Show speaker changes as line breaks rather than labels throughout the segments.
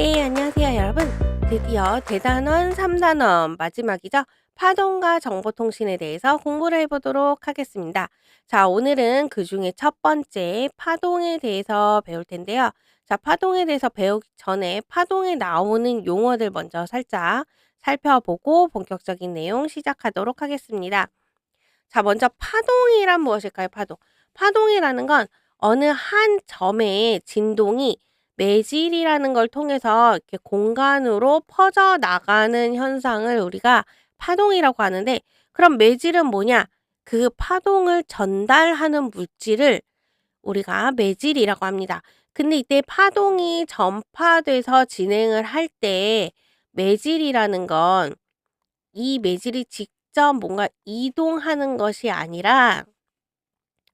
네, 안녕하세요, 여러분. 드디어 대단원 3단원 마지막이죠. 파동과 정보통신에 대해서 공부를 해보도록 하겠습니다. 자, 오늘은 그중에 첫 번째 파동에 대해서 배울 텐데요. 자, 파동에 대해서 배우기 전에 파동에 나오는 용어들 먼저 살짝 살펴보고 본격적인 내용 시작하도록 하겠습니다. 자, 먼저 파동이란 무엇일까요? 파동. 파동이라는 건 어느 한 점의 진동이 매질이라는 걸 통해서 이렇게 공간으로 퍼져 나가는 현상을 우리가 파동이라고 하는데, 그럼 매질은 뭐냐? 그 파동을 전달하는 물질을 우리가 매질이라고 합니다. 근데 이때 파동이 전파돼서 진행을 할 때 매질이라는 건 이 매질이 직접 뭔가 이동하는 것이 아니라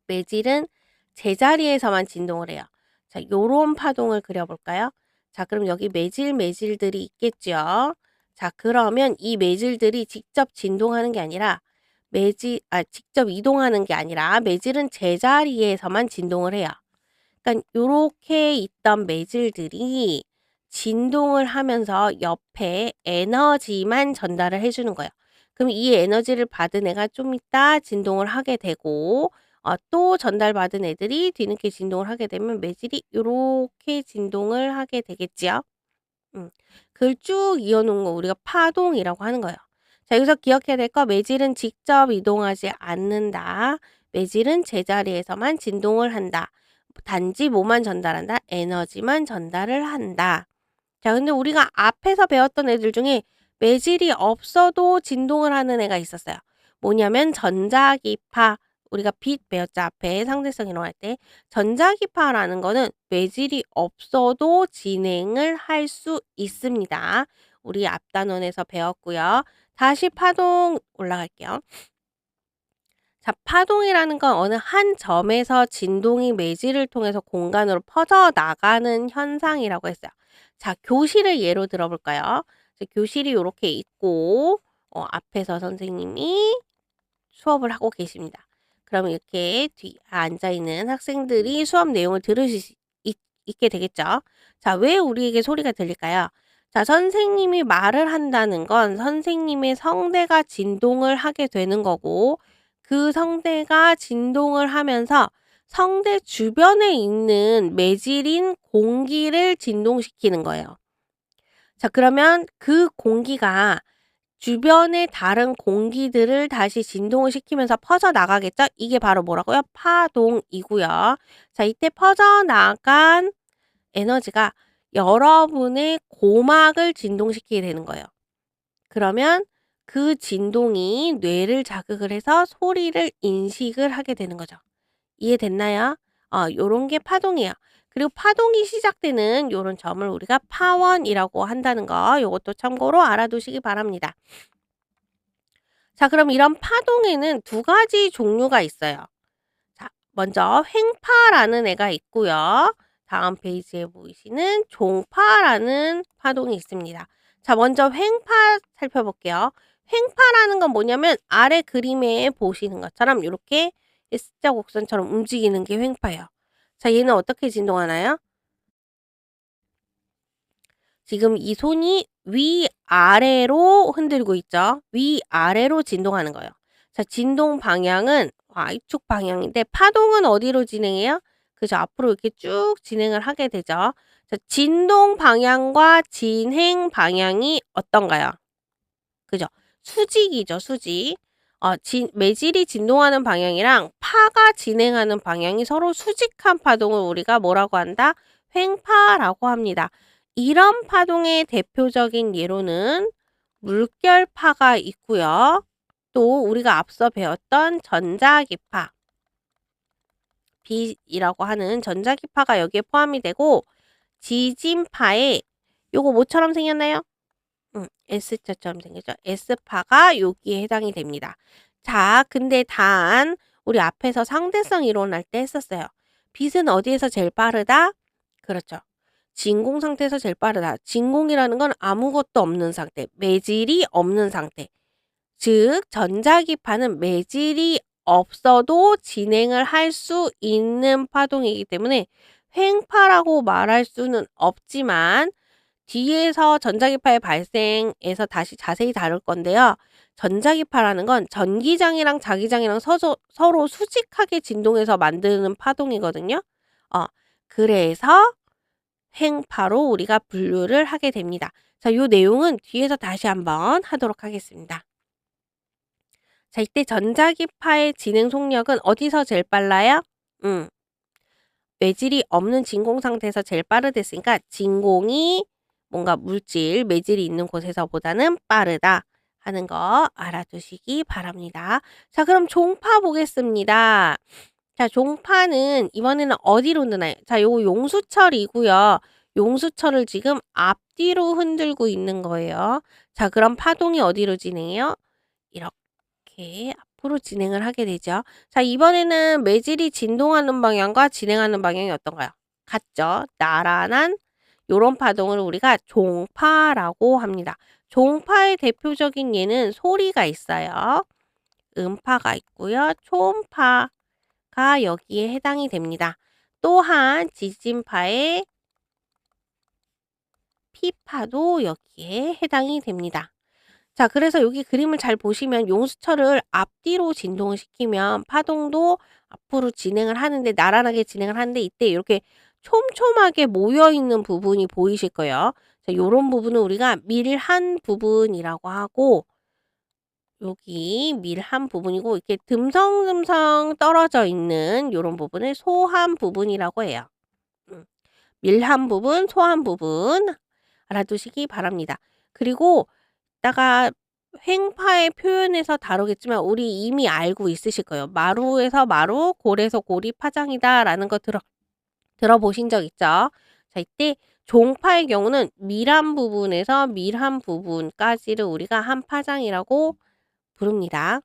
매질은 제자리에서만 진동을 해요. 자, 요런 파동을 그려볼까요? 자, 그럼 여기 매질들이 있겠죠. 자, 그러면 이 매질들이 직접 진동하는 게 아니라 직접 이동하는 게 아니라 매질은 제자리에서만 진동을 해요. 그러니까 요렇게 있던 매질들이 진동을 하면서 옆에 에너지만 전달을 해 주는 거예요. 그럼 이 에너지를 받은 애가 좀 있다 진동을 하게 되고, 또 전달받은 애들이 뒤늦게 진동을 하게 되면 매질이 요렇게 진동을 하게 되겠지요. 음. 그걸 쭉 이어 놓은 거 우리가 파동이라고 하는 거예요. 자, 여기서 기억해야 될 거, 매질은 직접 이동하지 않는다. 매질은 제자리에서만 진동을 한다. 단지 뭐만 전달한다? 에너지만 전달을 한다. 자, 근데 우리가 앞에서 배웠던 애들 중에 매질이 없어도 진동을 하는 애가 있었어요. 뭐냐면 전자기파. 우리가 빛 배웠죠. 앞에 상대성 이론할 때. 전자기파라는 거는 매질이 없어도 진행을 할 수 있습니다. 우리 앞 단원에서 배웠고요. 다시 파동 올라갈게요. 자, 파동이라는 건 어느 한 점에서 진동이 매질을 통해서 공간으로 퍼져 나가는 현상이라고 했어요. 자, 교실을 예로 들어볼까요? 교실이 이렇게 있고, 앞에서 선생님이 수업을 하고 계십니다. 그러면 이렇게 뒤에 앉아있는 학생들이 수업 내용을 들으실 수 있게 되겠죠. 자, 왜 우리에게 소리가 들릴까요? 자, 선생님이 말을 한다는 건 선생님의 성대가 진동을 하게 되는 거고, 그 성대가 진동을 하면서 성대 주변에 있는 매질인 공기를 진동시키는 거예요. 자, 그러면 그 공기가 주변의 다른 공기들을 다시 진동을 시키면서 퍼져나가겠죠? 이게 바로 뭐라고요? 파동이고요. 자, 이때 퍼져나간 에너지가 여러분의 고막을 진동시키게 되는 거예요. 그러면 그 진동이 뇌를 자극을 해서 소리를 인식을 하게 되는 거죠. 이해됐나요? 요런 게 파동이에요. 그리고 파동이 시작되는 요런 점을 우리가 파원이라고 한다는 거, 요것도 참고로 알아두시기 바랍니다. 자, 그럼 이런 파동에는 두 가지 종류가 있어요. 자, 먼저 횡파라는 애가 있고요. 다음 페이지에 보이시는 종파라는 파동이 있습니다. 자, 먼저 횡파 살펴볼게요. 횡파라는 건 뭐냐면 아래 그림에 보시는 것처럼 이렇게 S자 곡선처럼 움직이는 게 횡파예요. 자, 얘는 어떻게 진동하나요? 지금 이 손이 위아래로 흔들고 있죠. 위아래로 진동하는 거예요. 자, 진동 방향은 Y축 방향인데 파동은 어디로 진행해요? 그죠. 앞으로 이렇게 쭉 진행을 하게 되죠. 자, 진동 방향과 진행 방향이 어떤가요? 그죠. 수직이죠, 수직. 매질이 진동하는 방향이랑 파가 진행하는 방향이 서로 수직한 파동을 우리가 뭐라고 한다? 횡파라고 합니다. 이런 파동의 대표적인 예로는 물결파가 있고요. 또 우리가 앞서 배웠던 전자기파, 빛이라고 하는 전자기파가 여기에 포함이 되고, 지진파에 요거 뭐처럼 생겼나요? S자처럼 생겼죠. S파가 여기에 해당이 됩니다. 자, 근데 단 우리 앞에서 상대성 이론할 때 했었어요. 빛은 어디에서 제일 빠르다? 그렇죠. 진공 상태에서 제일 빠르다. 진공이라는 건 아무것도 없는 상태, 매질이 없는 상태. 즉 전자기파는 매질이 없어도 진행을 할 수 있는 파동이기 때문에 횡파라고 말할 수는 없지만 뒤에서 전자기파의 발생에서 다시 자세히 다룰 건데요. 전자기파라는 건 전기장이랑 자기장이랑 서로 수직하게 진동해서 만드는 파동이거든요. 어, 그래서 행파로 우리가 분류를 하게 됩니다. 자, 요 내용은 뒤에서 다시 한번 하도록 하겠습니다. 자, 이때 전자기파의 진행 속력은 어디서 제일 빨라요? 매질이 없는 진공 상태에서 제일 빠르댔으니까 진공이 뭔가 물질, 매질이 있는 곳에서보다는 빠르다 하는 거 알아두시기 바랍니다. 자, 그럼 종파 보겠습니다. 자, 종파는 이번에는 어디로 흔드나요? 자, 요거 용수철이고요. 용수철을 지금 앞뒤로 흔들고 있는 거예요. 자, 그럼 파동이 어디로 진행해요? 이렇게 앞으로 진행을 하게 되죠. 자, 이번에는 매질이 진동하는 방향과 진행하는 방향이 어떤가요? 같죠? 나란한 요런 파동을 우리가 종파라고 합니다. 종파의 대표적인 예는 소리가 있어요. 음파가 있고요. 초음파가 여기에 해당이 됩니다. 또한 지진파의 피파도 여기에 해당이 됩니다. 자, 그래서 여기 그림을 잘 보시면 용수철을 앞뒤로 진동을 시키면 파동도 앞으로 진행을 하는데 나란하게 진행을 하는데 이때 이렇게 촘촘하게 모여 있는 부분이 보이실 거예요. 자, 요런 부분은 우리가 밀한 부분이라고 하고 여기 밀한 부분이고 이렇게 듬성듬성 떨어져 있는 요런 부분을 소한 부분이라고 해요. 밀한 부분, 소한 부분 알아두시기 바랍니다. 그리고 이따가 횡파의 표현에서 다루겠지만 우리 이미 알고 있으실 거예요. 마루에서 마루, 골에서 골이 파장이다라는 거 들어보신 적 있죠? 자, 이때 종파의 경우는 밀한 부분에서 밀한 부분까지를 우리가 한 파장이라고 부릅니다.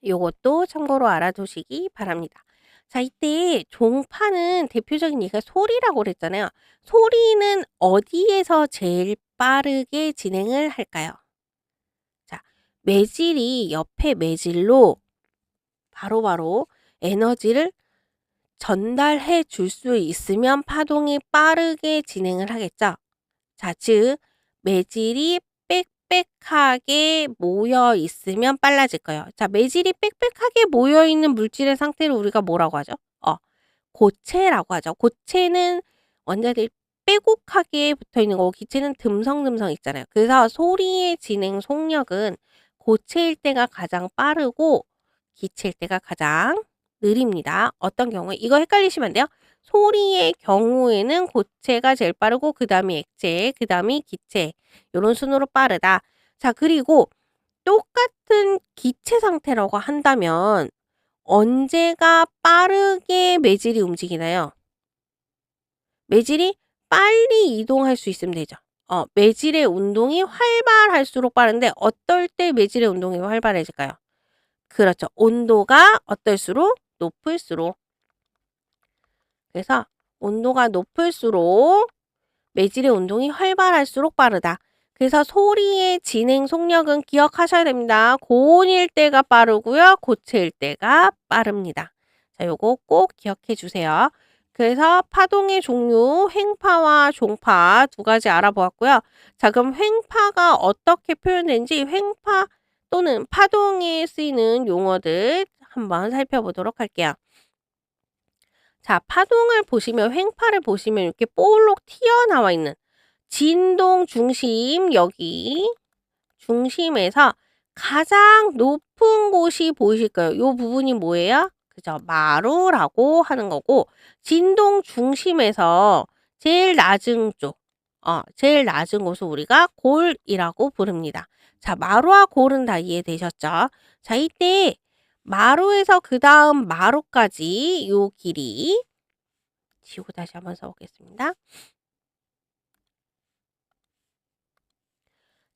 요것도 참고로 알아두시기 바랍니다. 자, 이때 종파는 대표적인 예가 소리라고 그랬잖아요. 소리는 어디에서 제일 빠르게 진행을 할까요? 자, 매질이 옆에 매질로 바로바로 에너지를 전달해 줄 수 있으면 파동이 빠르게 진행을 하겠죠. 자, 즉 매질이 빽빽하게 모여 있으면 빨라질 거예요. 자, 매질이 빽빽하게 모여 있는 물질의 상태를 우리가 뭐라고 하죠? 고체라고 하죠. 고체는 원자들이 빼곡하게 붙어 있는 거고 기체는 듬성듬성 있잖아요. 그래서 소리의 진행 속력은 고체일 때가 가장 빠르고 기체일 때가 가장 느립니다. 어떤 경우에 이거 헷갈리시면 안 돼요. 소리의 경우에는 고체가 제일 빠르고 그다음이 액체, 그다음이 기체 요런 순으로 빠르다. 자, 그리고 똑같은 기체 상태라고 한다면 언제가 빠르게 매질이 움직이나요? 매질이 빨리 이동할 수 있으면 되죠. 매질의 운동이 활발할수록 빠른데 어떨 때 매질의 운동이 활발해질까요? 그렇죠. 온도가 어떨수록 높을수록. 그래서 온도가 높을수록 매질의 운동이 활발할수록 빠르다. 그래서 소리의 진행 속력은 기억하셔야 됩니다. 고온일 때가 빠르고요. 고체일 때가 빠릅니다. 자, 요거 꼭 기억해 주세요. 그래서 파동의 종류, 횡파와 종파 두 가지 알아보았고요. 자, 그럼 횡파가 어떻게 표현되는지 횡파 또는 파동에 쓰이는 용어들 한번 살펴보도록 할게요. 자, 파동을 보시면 횡파를 보시면 이렇게 볼록 튀어나와 있는 진동 중심 여기 중심에서 가장 높은 곳이 보이실 거예요. 이 부분이 뭐예요? 그죠? 마루라고 하는 거고 진동 중심에서 제일 낮은 쪽 제일 낮은 곳을 우리가 골이라고 부릅니다. 자, 마루와 골은 다 이해되셨죠? 자, 이때 마루에서 그 다음 마루까지 요 길이 지우고 다시 한번 써보겠습니다.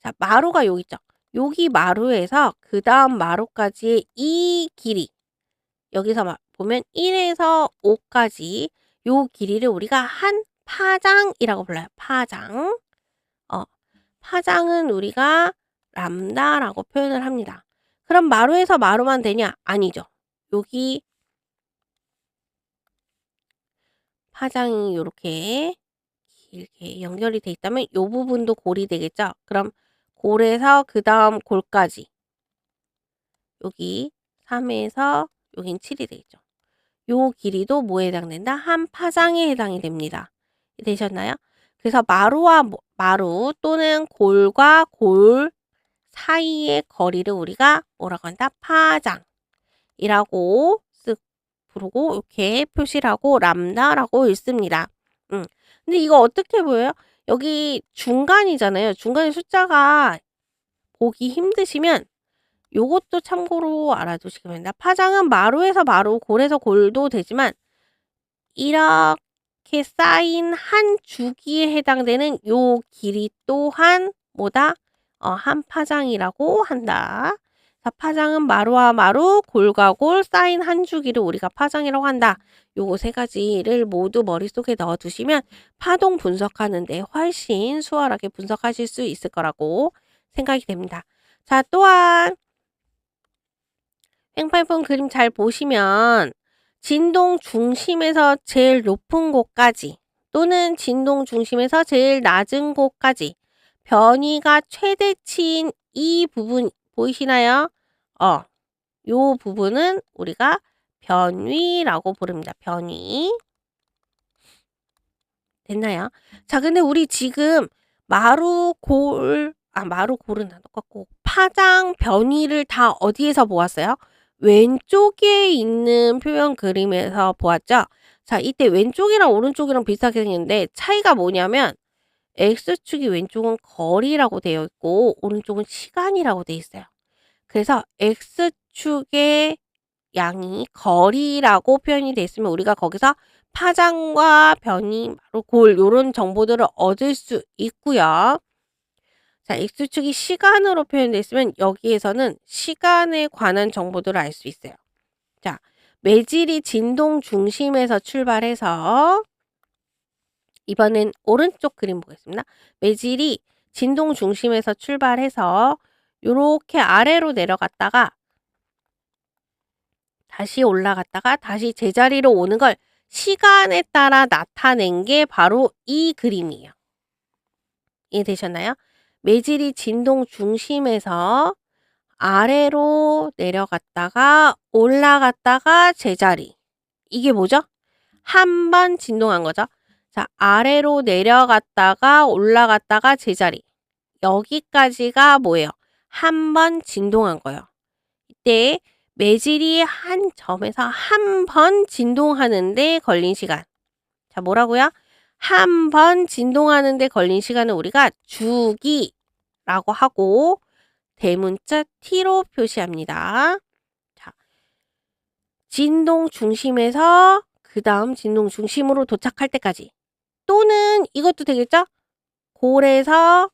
자, 마루가 여기 있죠. 여기 마루에서 그 다음 마루까지의 이 길이 여기서 보면 1에서 5까지 요 길이를 우리가 한 파장이라고 불러요. 파장. 파장은 우리가 람다라고 표현을 합니다. 그럼 마루에서 마루만 되냐? 아니죠. 여기 파장이 요렇게 이렇게 연결이 돼 있다면 요 부분도 골이 되겠죠? 그럼 골에서 그다음 골까지 여기 3에서 여긴 7이 되겠죠. 요 길이도 뭐에 해당된다? 한 파장에 해당이 됩니다. 되셨나요? 그래서 마루와 마루 또는 골과 골 사이의 거리를 우리가 뭐라고 한다? 파장이라고 부르고 이렇게 표시를 하고 람다라고 읽습니다. 근데 이거 어떻게 보여요? 여기 중간이잖아요. 중간에 숫자가 보기 힘드시면 요것도 참고로 알아두시기 바랍니다. 파장은 마루에서 마루, 골에서 골도 되지만 이렇게 쌓인 한 주기에 해당되는 요 길이 또한 뭐다? 한 파장이라고 한다. 자, 파장은 마루와 마루, 골과 골 쌓인 한 주기를 우리가 파장이라고 한다. 요거 세 가지를 모두 머릿속에 넣어두시면 파동 분석하는데 훨씬 수월하게 분석하실 수 있을 거라고 생각이 됩니다. 자, 또한 횡판폰 그림 잘 보시면 진동 중심에서 제일 높은 곳까지 또는 진동 중심에서 제일 낮은 곳까지 변위가 최대치인 이 부분 보이시나요? 요 부분은 우리가 변위라고 부릅니다. 변위. 됐나요? 자, 근데 우리 지금 마루, 골은 다 똑같고 파장, 변위를 다 어디에서 보았어요? 왼쪽에 있는 표현 그림에서 보았죠? 자, 이때 왼쪽이랑 오른쪽이랑 비슷하게 생겼는데 차이가 뭐냐면 X축이 왼쪽은 거리라고 되어 있고 오른쪽은 시간이라고 되어 있어요. 그래서 X축의 양이 거리라고 표현이 되어 있으면 우리가 거기서 파장과 변이, 마루, 골 요런 정보들을 얻을 수 있고요. 자, X축이 시간으로 표현되어 있으면 여기에서는 시간에 관한 정보들을 알 수 있어요. 자, 매질이 진동 중심에서 출발해서 이번엔 오른쪽 그림 보겠습니다. 매질이 진동 중심에서 출발해서 요렇게 아래로 내려갔다가 다시 올라갔다가 다시 제자리로 오는 걸 시간에 따라 나타낸 게 바로 이 그림이에요. 이해되셨나요? 매질이 진동 중심에서 아래로 내려갔다가 올라갔다가 제자리. 이게 뭐죠? 한 번 진동한 거죠. 자, 아래로 내려갔다가 올라갔다가 제자리. 여기까지가 뭐예요? 한 번 진동한 거예요. 이때 매질이 한 점에서 한 번 진동하는데 걸린 시간. 자, 뭐라고요? 한 번 진동하는데 걸린 시간은 우리가 주기라고 하고 대문자 T로 표시합니다. 자, 진동 중심에서 그 다음 진동 중심으로 도착할 때까지 또는 이것도 되겠죠? 골에서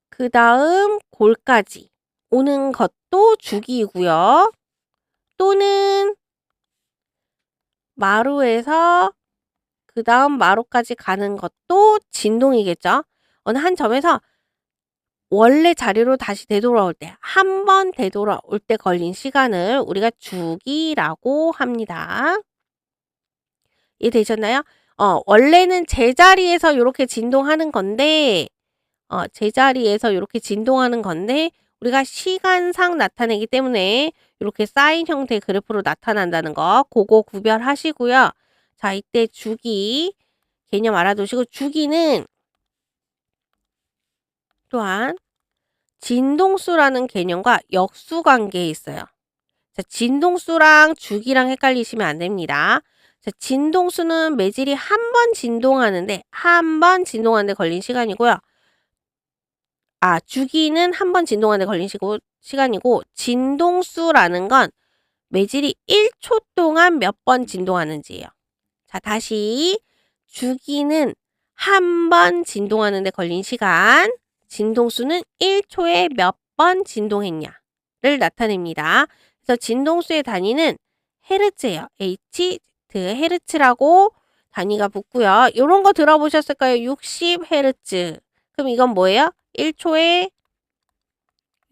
그 다음 골까지 오는 것도 주기이고요. 또는 마루에서 그 다음 마루까지 가는 것도 진동이겠죠. 어느 한 점에서 원래 자리로 다시 되돌아올 때, 한 번 되돌아올 때 걸린 시간을 우리가 주기라고 합니다. 이해되셨나요? 원래는 제자리에서 이렇게 진동하는 건데, 제자리에서 이렇게 진동하는 건데, 우리가 시간상 나타내기 때문에 이렇게 사인 형태의 그래프로 나타난다는 거, 그거 구별하시고요. 자, 이때 주기 개념 알아두시고, 주기는 또한 진동수라는 개념과 역수관계에 있어요. 자, 진동수랑 주기랑 헷갈리시면 안 됩니다. 자, 진동수는 매질이 한 번 진동하는데 걸린 시간이고요. 주기는 한 번 진동하는데 걸린 시간이고 진동수라는 건 매질이 1초 동안 몇 번 진동하는지예요. 자, 다시 주기는 한 번 진동하는데 걸린 시간, 진동수는 1초에 몇 번 진동했냐를 나타냅니다. 그래서 진동수의 단위는 헤르츠예요. Hz, 헤르츠라고 단위가 붙고요. 이런 거 들어보셨을까요? 60헤르츠. 그럼 이건 뭐예요? 1초에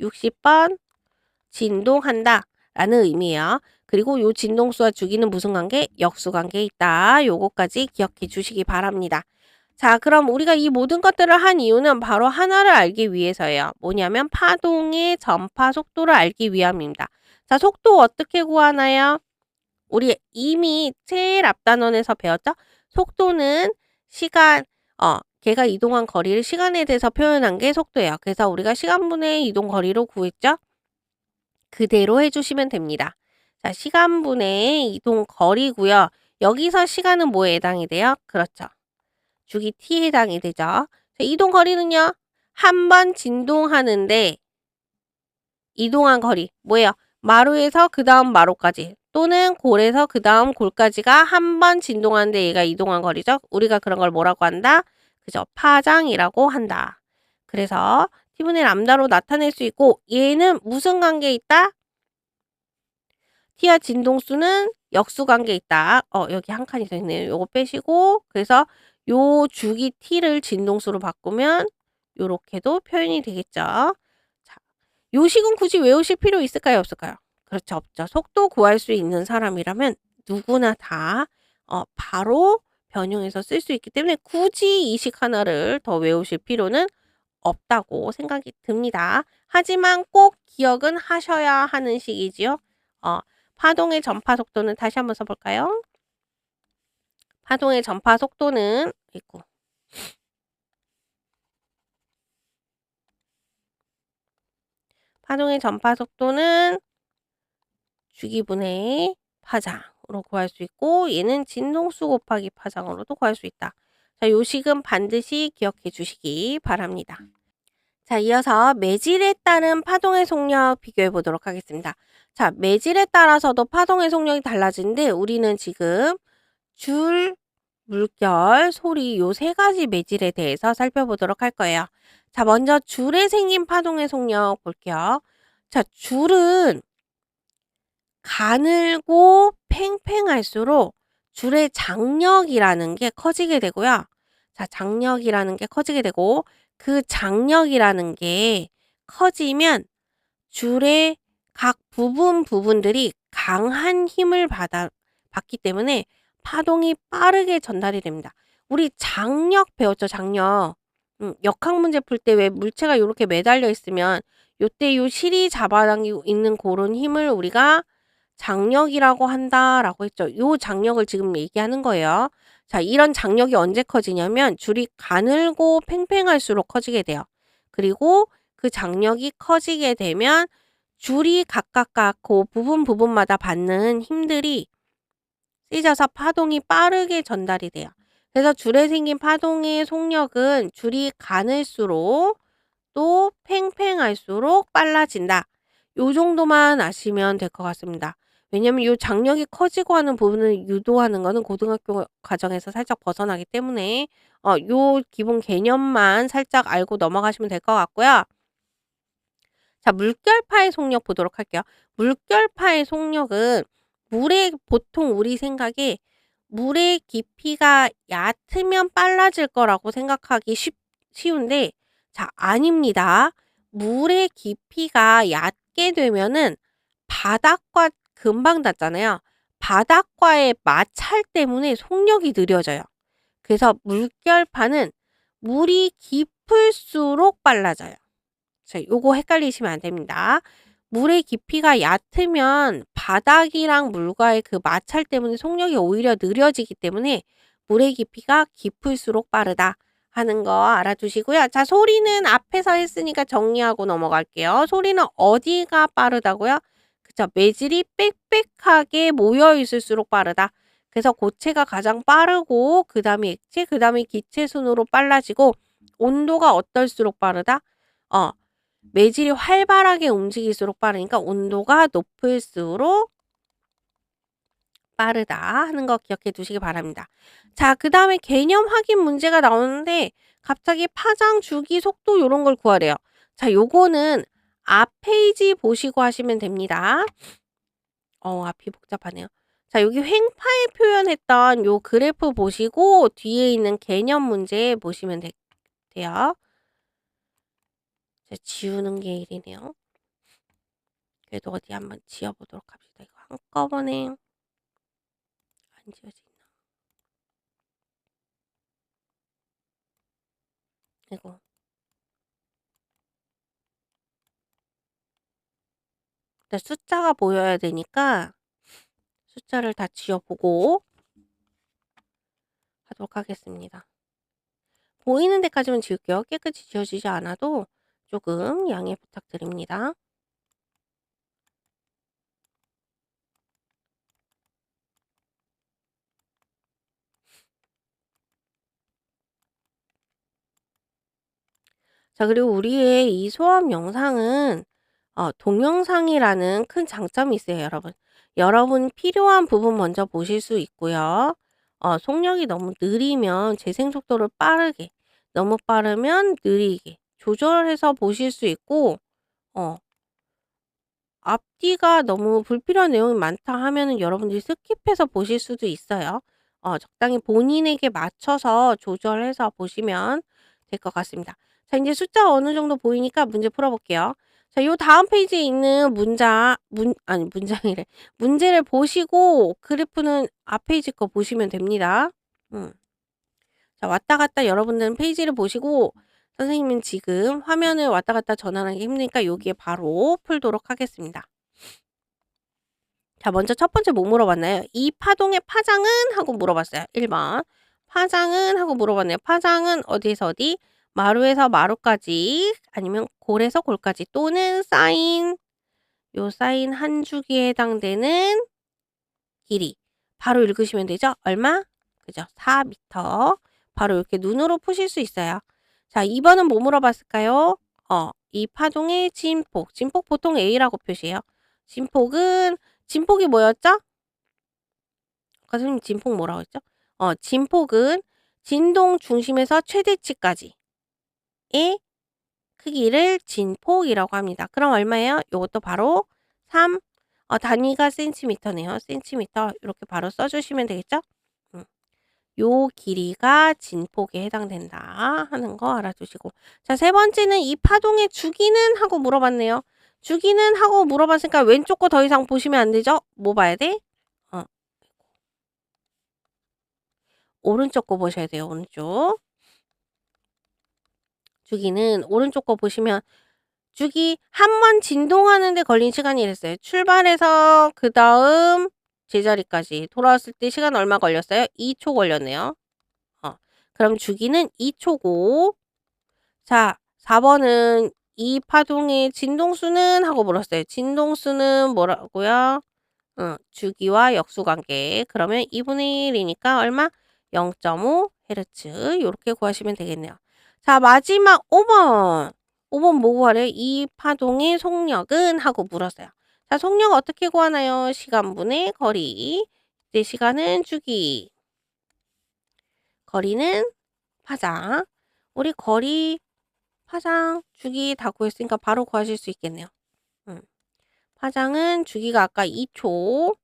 60번 진동한다 라는 의미예요. 그리고 요 진동수와 주기는 무슨 관계? 역수 관계에 있다. 요거까지 기억해 주시기 바랍니다. 자, 그럼 우리가 이 모든 것들을 한 이유는 바로 하나를 알기 위해서예요. 뭐냐면 파동의 전파 속도를 알기 위함입니다. 자, 속도 어떻게 구하나요? 우리 이미 제일 앞 단원에서 배웠죠? 속도는 시간, 걔가 이동한 거리를 시간에 대해서 표현한 게 속도예요. 그래서 우리가 시간분의 이동 거리로 구했죠? 그대로 해주시면 됩니다. 자, 시간분의 이동 거리고요. 여기서 시간은 뭐에 해당이 돼요? 그렇죠. 주기 t에 해당이 되죠. 자, 이동 거리는요. 한 번 진동하는데 이동한 거리 뭐예요? 마루에서 그 다음 마루까지 또는 골에서 그 다음 골까지가 한 번 진동하는데 얘가 이동한 거리죠. 우리가 그런 걸 뭐라고 한다? 그죠? 파장이라고 한다. 그래서 t분의 람다로 나타낼 수 있고 얘는 무슨 관계에 있다? t와 진동수는 역수 관계에 있다. 여기 한 칸이 더 있네요. 요거 빼시고 그래서 요 주기 t를 진동수로 바꾸면 요렇게도 표현이 되겠죠. 자, 요 식은 굳이 외우실 필요 있을까요? 없을까요? 그렇죠. 없죠. 속도 구할 수 있는 사람이라면 누구나 다 바로 변형해서 쓸 수 있기 때문에 굳이 이 식 하나를 더 외우실 필요는 없다고 생각이 듭니다. 하지만 꼭 기억은 하셔야 하는 식이지요. 파동의 전파 속도는 다시 한번 써볼까요? 파동의 전파 속도는 있고 파동의 전파 속도는 주기분의 파장으로 구할 수 있고 얘는 진동수 곱하기 파장으로도 구할 수 있다. 자, 요 식은 반드시 기억해 주시기 바랍니다. 자, 이어서 매질에 따른 파동의 속력 비교해 보도록 하겠습니다. 자, 매질에 따라서도 파동의 속력이 달라지는데 우리는 지금 줄, 물결, 소리 요 세 가지 매질에 대해서 살펴보도록 할 거예요. 자, 먼저 줄에 생긴 파동의 속력 볼게요. 자, 줄은 가늘고 팽팽할수록 줄의 장력이라는 게 커지게 되고요. 자, 장력이라는 게 커지게 되고 그 장력이라는 게 커지면 줄의 각 부분들이 강한 힘을 받기 때문에 파동이 빠르게 전달이 됩니다. 우리 장력 배웠죠, 장력. 역학 문제 풀 때 왜 물체가 이렇게 매달려 있으면 요때 요 실이 잡아당기고 있는 그런 힘을 우리가 장력이라고 한다라고 했죠. 요 장력을 지금 얘기하는 거예요. 자, 이런 장력이 언제 커지냐면 줄이 가늘고 팽팽할수록 커지게 돼요. 그리고 그 장력이 커지게 되면 줄이 각각 그 부분마다 받는 힘들이 찢어서 파동이 빠르게 전달이 돼요. 그래서 줄에 생긴 파동의 속력은 줄이 가늘수록 또 팽팽할수록 빨라진다. 요 정도만 아시면 될 것 같습니다. 왜냐면 요 장력이 커지고 하는 부분을 유도하는 거는 고등학교 과정에서 살짝 벗어나기 때문에 요 기본 개념만 살짝 알고 넘어가시면 될 것 같고요. 자, 물결파의 속력 보도록 할게요. 물결파의 속력은 보통 우리 생각에 물의 깊이가 얕으면 빨라질 거라고 생각하기 쉬운데 자, 아닙니다. 물의 깊이가 얕게 되면은 바닥과 금방 닿잖아요. 바닥과의 마찰 때문에 속력이 느려져요. 그래서 물결파는 물이 깊을수록 빨라져요. 자, 요거 헷갈리시면 안 됩니다. 물의 깊이가 얕으면 바닥이랑 물과의 그 마찰 때문에 속력이 오히려 느려지기 때문에 물의 깊이가 깊을수록 빠르다 하는 거 알아두시고요. 자, 소리는 앞에서 했으니까 정리하고 넘어갈게요. 소리는 어디가 빠르다고요? 그쵸. 매질이 빽빽하게 모여 있을수록 빠르다. 그래서 고체가 가장 빠르고 그 다음에 액체, 그 다음에 기체 순으로 빨라지고 온도가 어떨수록 빠르다? 매질이 활발하게 움직일수록 빠르니까 온도가 높을수록 빠르다 하는 거 기억해 두시기 바랍니다. 자, 그 다음에 개념 확인 문제가 나오는데 갑자기 파장, 주기, 속도 요런 걸 구하래요. 자, 요거는 앞 페이지 보시고 하시면 됩니다. 앞이 복잡하네요. 자, 여기 횡파에 표현했던 요 그래프 보시고 뒤에 있는 개념 문제 보시면 돼요. 지우는 게 일이네요. 그래도 어디 한번 지어 보도록 합시다. 이거 한꺼번에 안 지워지나. 이거 일단 숫자가 보여야 되니까 숫자를 다 지어 보고 하도록 하겠습니다. 보이는 데까지만 지울게요. 깨끗이 지워지지 않아도 조금 양해 부탁드립니다. 자, 그리고 우리의 이 수업 영상은 동영상이라는 큰 장점이 있어요, 여러분. 여러분 필요한 부분 먼저 보실 수 있고요. 속력이 너무 느리면 재생 속도를 빠르게, 너무 빠르면 느리게 조절해서 보실 수 있고, 어, 앞뒤가 너무 불필요한 내용이 많다 하면은 여러분들이 스킵해서 보실 수도 있어요. 적당히 본인에게 맞춰서 조절해서 보시면 될 것 같습니다. 자, 이제 숫자가 어느 정도 보이니까 문제 풀어 볼게요. 자, 요 다음 페이지에 있는 아니 문장이래. 문제를 보시고 그래프는 앞 페이지 거 보시면 됩니다. 음. 자, 왔다 갔다 여러분들은 페이지를 보시고 선생님은 지금 화면을 왔다 갔다 전환하기 힘드니까 여기에 바로 풀도록 하겠습니다. 자, 먼저 첫 번째 뭐 물어봤나요? "이 파동의 파장은?" 하고 물어봤어요. 1번. "파장은?" 하고 물어봤네요. 파장은 어디에서 어디? 마루에서 마루까지 아니면 골에서 골까지 또는 사인 요 사인 한 주기에 해당되는 길이. 바로 읽으시면 되죠? 얼마? 그죠? 4 미터. 바로 이렇게 눈으로 푸실 수 있어요. 자, 2번은 뭐 물어봤을까요? 이 파동의 진폭. 진폭 보통 A라고 표시해요. 진폭이 뭐였죠? 아까 선생님 진폭 뭐라고 했죠? 진폭은 진동 중심에서 최대치까지의 크기를 진폭이라고 합니다. 그럼 얼마예요? 요것도 바로 3 단위가 센티미터네요. 센티미터 이렇게 바로 써 주시면 되겠죠? 음. 요 길이가 진폭에 해당된다 하는 거 알아두시고. 자, 세 번째는 "이 파동의 주기는?" 하고 물어봤네요. 주기는 하고 물어봤으니까 왼쪽 거 더 이상 보시면 안 되죠? 뭐 봐야 돼? 어. 오른쪽 거 보셔야 돼요, 오른쪽. 주기는 오른쪽 거 보시면 주기 한 번 진동하는 데 걸린 시간이 이랬어요. 출발해서 그다음 제자리까지 돌아왔을 때 시간 얼마 걸렸어요? 2초 걸렸네요. 그럼 주기는 2 초고 자, 4 번은 "이 파동의 진동수는?" 하고 물었어요. 진동수는 뭐라고요? 주기와 역수관계. 그러면 2분의 1 이니까 얼마? 0.5 헤르츠 요렇게 구하시면 되겠네요. 자, 마지막 5 번. 5번 뭐 구하래요? "이 파동의 속력은?" 하고 물었어요. 자, 속력 어떻게 구하나요? 시간분의 거리. 이때 시간은 주기, 거리는 파장. 우리 거리, 파장, 주기 다 구했으니까 바로 구하실 수 있겠네요. 음. 파장은 주기가 아까 2 초,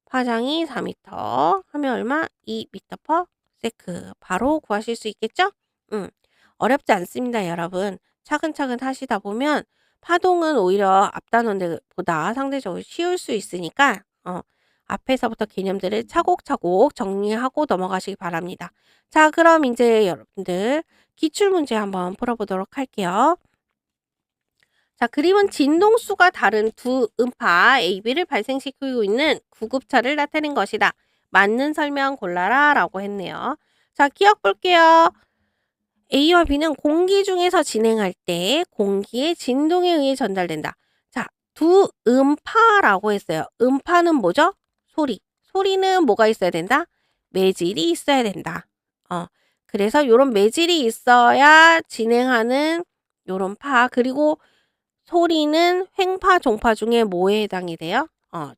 파장이 4 미터 하면 얼마? 2 미터 퍼 세크. 바로 구하실 수 있겠죠? 음. 어렵지 않습니다, 여러분. 차근차근 하시다 보면 파동은 오히려 앞 단원들보다 상대적으로 쉬울 수 있으니까 앞에서부터 개념들을 차곡차곡 정리하고 넘어가시기 바랍니다. 자, 그럼 인제 여러분들 기출 문제 한번 풀어 보도록 할게요. 자, 그림은 진동수가 다른 두 음파 AB를 발생시키고 있는 구급차를 나타낸 것이다. 맞는 설명 골라라 라고 했네요. 자, 기억 볼게요. A와 B는 공기 중에서 진행할 때 공기의 진동에 의해 전달된다. 자, 두 음파라고 했어요. 음파는 뭐죠? 소리. 소리는 뭐가 있어야 된다? 매질이 있어야 된다. 그래서 요런 매질이 있어야 진행하는 요런 파. 그리고 소리는 횡파, 종파 중에 뭐에 해당이 돼요?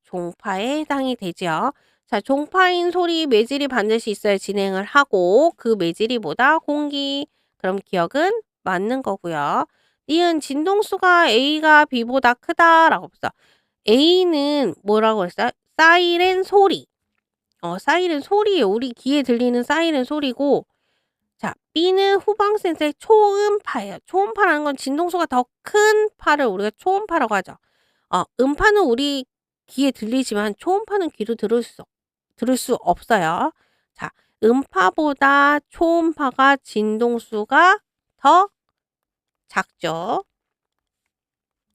종파에 해당이 되죠. 자, 종파인 소리 매질이 반드시 있어야 진행을 하고 그 매질이 뭐다? 공기. 그럼 기억은 맞는 거고요. 니은 진동수가 A가 B보다 크다라고 했어. A는 뭐라고 했어요? 사이렌 소리. 사이렌 소리예요. 우리 귀에 들리는 사이렌 소리고 자, B는 후방 센서의 초음파예요. 초음파라는 건 진동수가 더 큰 파를 우리가 초음파라고 하죠. 음파는 우리 귀에 들리지만 초음파는 귀로 들을 수 없어요. 자, 음파보다 초음파가 진동수가 더 작죠.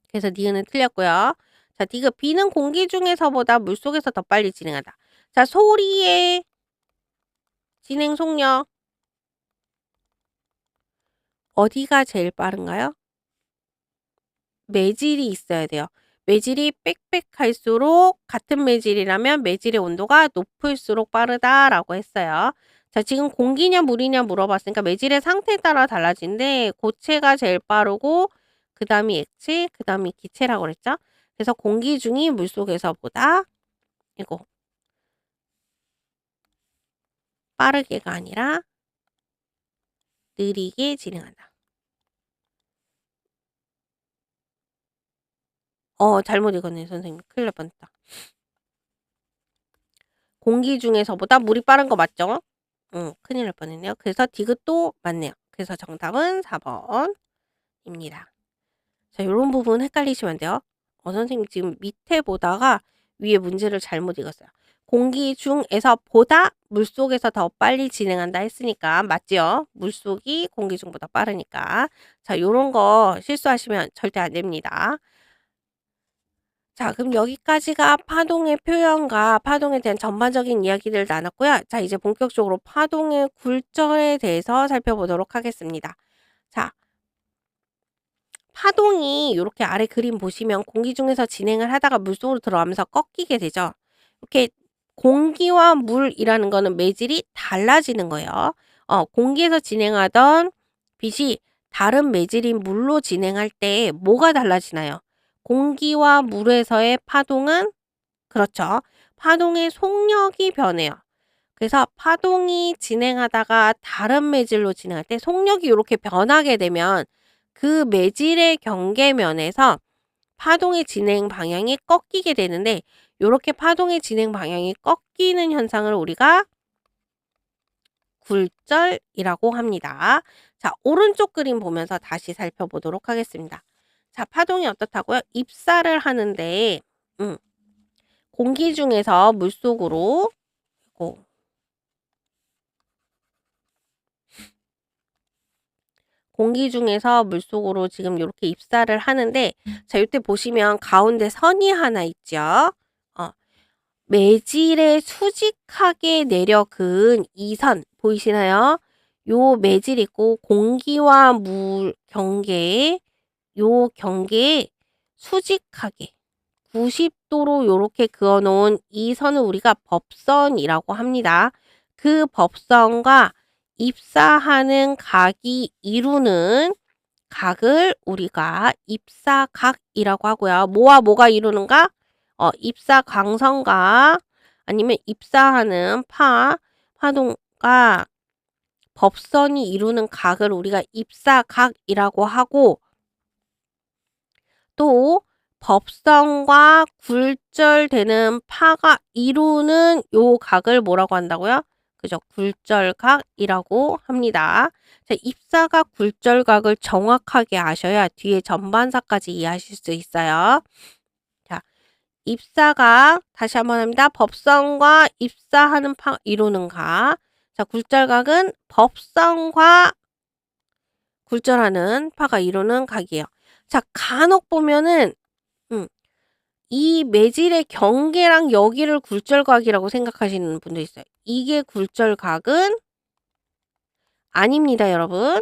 그래서 니은은 틀렸고요. 자, 디귿 비는 공기 중에서보다 물속에서 더 빨리 진행한다. 자, 소리의 진행 속력 어디가 제일 빠른가요? 매질이 있어야 돼요. 매질이 빽빽할수록 같은 매질이라면 매질의 온도가 높을수록 빠르다라고 했어요. 자, 지금 공기냐 물이냐 물어봤으니까 매질의 상태에 따라 달라지는데 고체가 제일 빠르고 그다음이 액체, 그다음이 기체라고 그랬죠. 그래서 공기 중이 물속에서보다 이거 빠르게가 아니라 느리게 진행한다. 잘못 읽었네요, 선생님. 큰일 날 뻔했다. 공기 중에서보다 물이 빠른 거 맞죠? 큰일 날 뻔했네요. 그래서 디귿도 맞네요. 그래서 정답은 4번입니다. 자, 요런 부분 헷갈리시면 안 돼요. 선생님 지금 밑에 보다가 위에 문제를 잘못 읽었어요. 공기 중에서 보다 물속에서 더 빨리 진행한다 했으니까 맞죠? 물속이 공기 중보다 빠르니까. 자, 요런 거 실수하시면 절대 안 됩니다. 자, 그럼 여기까지가 파동의 표현과 파동에 대한 전반적인 이야기를 나눴고요. 자, 이제 본격적으로 파동의 굴절에 대해서 살펴보도록 하겠습니다. 자, 파동이 이렇게 아래 그림 보시면 공기 중에서 진행을 하다가 물속으로 들어가면서 꺾이게 되죠. 이렇게 공기와 물이라는 거는 매질이 달라지는 거예요. 공기에서 진행하던 빛이 다른 매질인 물로 진행할 때 뭐가 달라지나요? 공기와 물에서의 파동은 그렇죠. 파동의 속력이 변해요. 그래서 파동이 진행하다가 다른 매질로 진행할 때 속력이 이렇게 변하게 되면 그 매질의 경계면에서 파동의 진행 방향이 꺾이게 되는데 이렇게 파동의 진행 방향이 꺾이는 현상을 우리가 굴절이라고 합니다. 자, 오른쪽 그림 보면서 다시 살펴보도록 하겠습니다. 자, 파동이 어떻다고요? 입사를 하는데 공기 중에서 물속으로 공기 중에서 물속으로 지금 이렇게 입사를 하는데 자, 이때 보시면 가운데 선이 하나 있죠. 매질에 수직하게 내려 그은 이 선 보이시나요? 요 매질 있고 공기와 물 경계에 요 경계에 수직하게 90도로 요렇게 그어 놓은 이 선을 우리가 법선이라고 합니다. 그 법선과 입사하는 각이 이루는 각을 우리가 입사각이라고 하고요. 뭐와 뭐가 이루는가? 입사광선과 아니면 입사하는 파동과 법선이 이루는 각을 우리가 입사각이라고 하고 또 법선과 굴절되는 파가 이루는 요 각을 뭐라고 한다고요? 그죠? 굴절각이라고 합니다. 자, 입사각, 굴절각을 정확하게 아셔야 뒤에 전반사까지 이해하실 수 있어요. 자, 입사각 다시 한번 합니다. 법선과 입사하는 파 이루는 각. 자, 굴절각은 법선과 굴절하는 파가 이루는 각이에요. 자, 간혹 보면은 이 매질의 경계랑 여기를 굴절각이라고 생각하시는 분도 있어요. 이게 굴절각은 아닙니다, 여러분.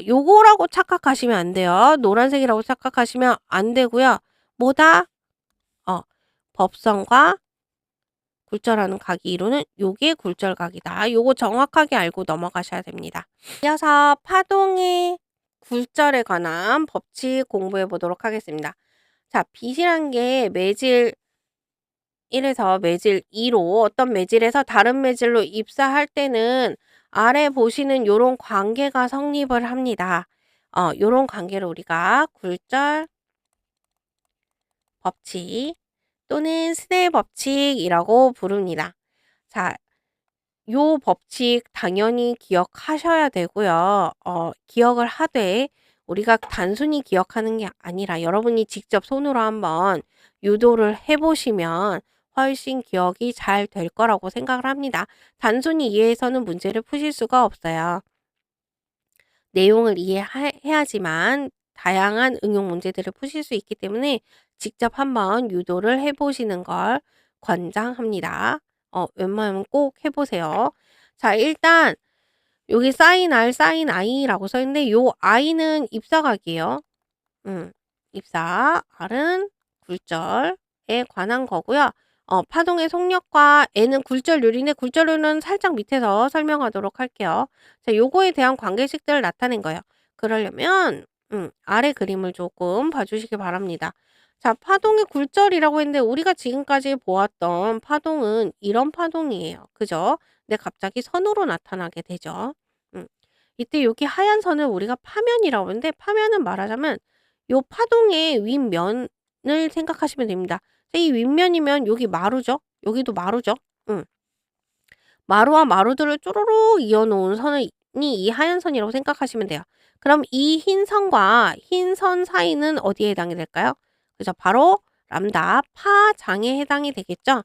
요거라고 착각하시면 안 돼요. 노란색이라고 착각하시면 안 되고요. 뭐다? 법선과 굴절하는 각이 이루는 요게 굴절각이다. 요거 정확하게 알고 넘어가셔야 됩니다. 이어서 파동의 굴절에 관한 법칙 공부해 보도록 하겠습니다. 자, 빛이란 게 매질 1에서 매질 2로 어떤 매질에서 다른 매질로 입사할 때는 아래 보시는 요런 관계가 성립을 합니다. 요런 관계를 우리가 굴절 법칙 또는 스넬 법칙이라고 부릅니다. 자, 요 법칙 당연히 기억하셔야 되고요. 기억을 하되 우리가 단순히 기억하는 게 아니라 여러분이 직접 손으로 한번 유도를 해 보시면 훨씬 기억이 잘 될 거라고 생각을 합니다. 단순히 이해해서는 문제를 푸실 수가 없어요. 내용을 이해해야지만 다양한 응용 문제들을 푸실 수 있기 때문에 직접 한번 유도를 해 보시는 걸 권장합니다. 웬만하면 꼭 해 보세요. 자, 일단 여기 sin R, sin I라고 써 있는데 요 I는 입사각이에요. 입사, R은 굴절에 관한 거고요. 파동의 속력과 N은 굴절률인데 굴절률은 살짝 밑에서 설명하도록 할게요. 자, 요거에 대한 관계식들을 나타낸 거예요. 그러려면 아래 그림을 조금 봐 주시기 바랍니다. 자, 파동의 굴절이라고 했는데 우리가 지금까지 보았던 파동은 이런 파동이에요. 그죠? 근데 갑자기 선으로 나타나게 되죠. 음. 이때 여기 하얀 선을 우리가 파면이라고 하는데 파면은 말하자면 요 파동의 윗면을 생각하시면 됩니다. 이 윗면이면 여기 마루죠. 여기도 마루죠. 응. 마루와 마루들을 쪼르륵 이어 놓은 선이 이 하얀 선이라고 생각하시면 돼요. 그럼 이 흰 선과 흰 선 사이는 어디에 해당이 될까요? 그죠. 바로 람다 파장에 해당이 되겠죠.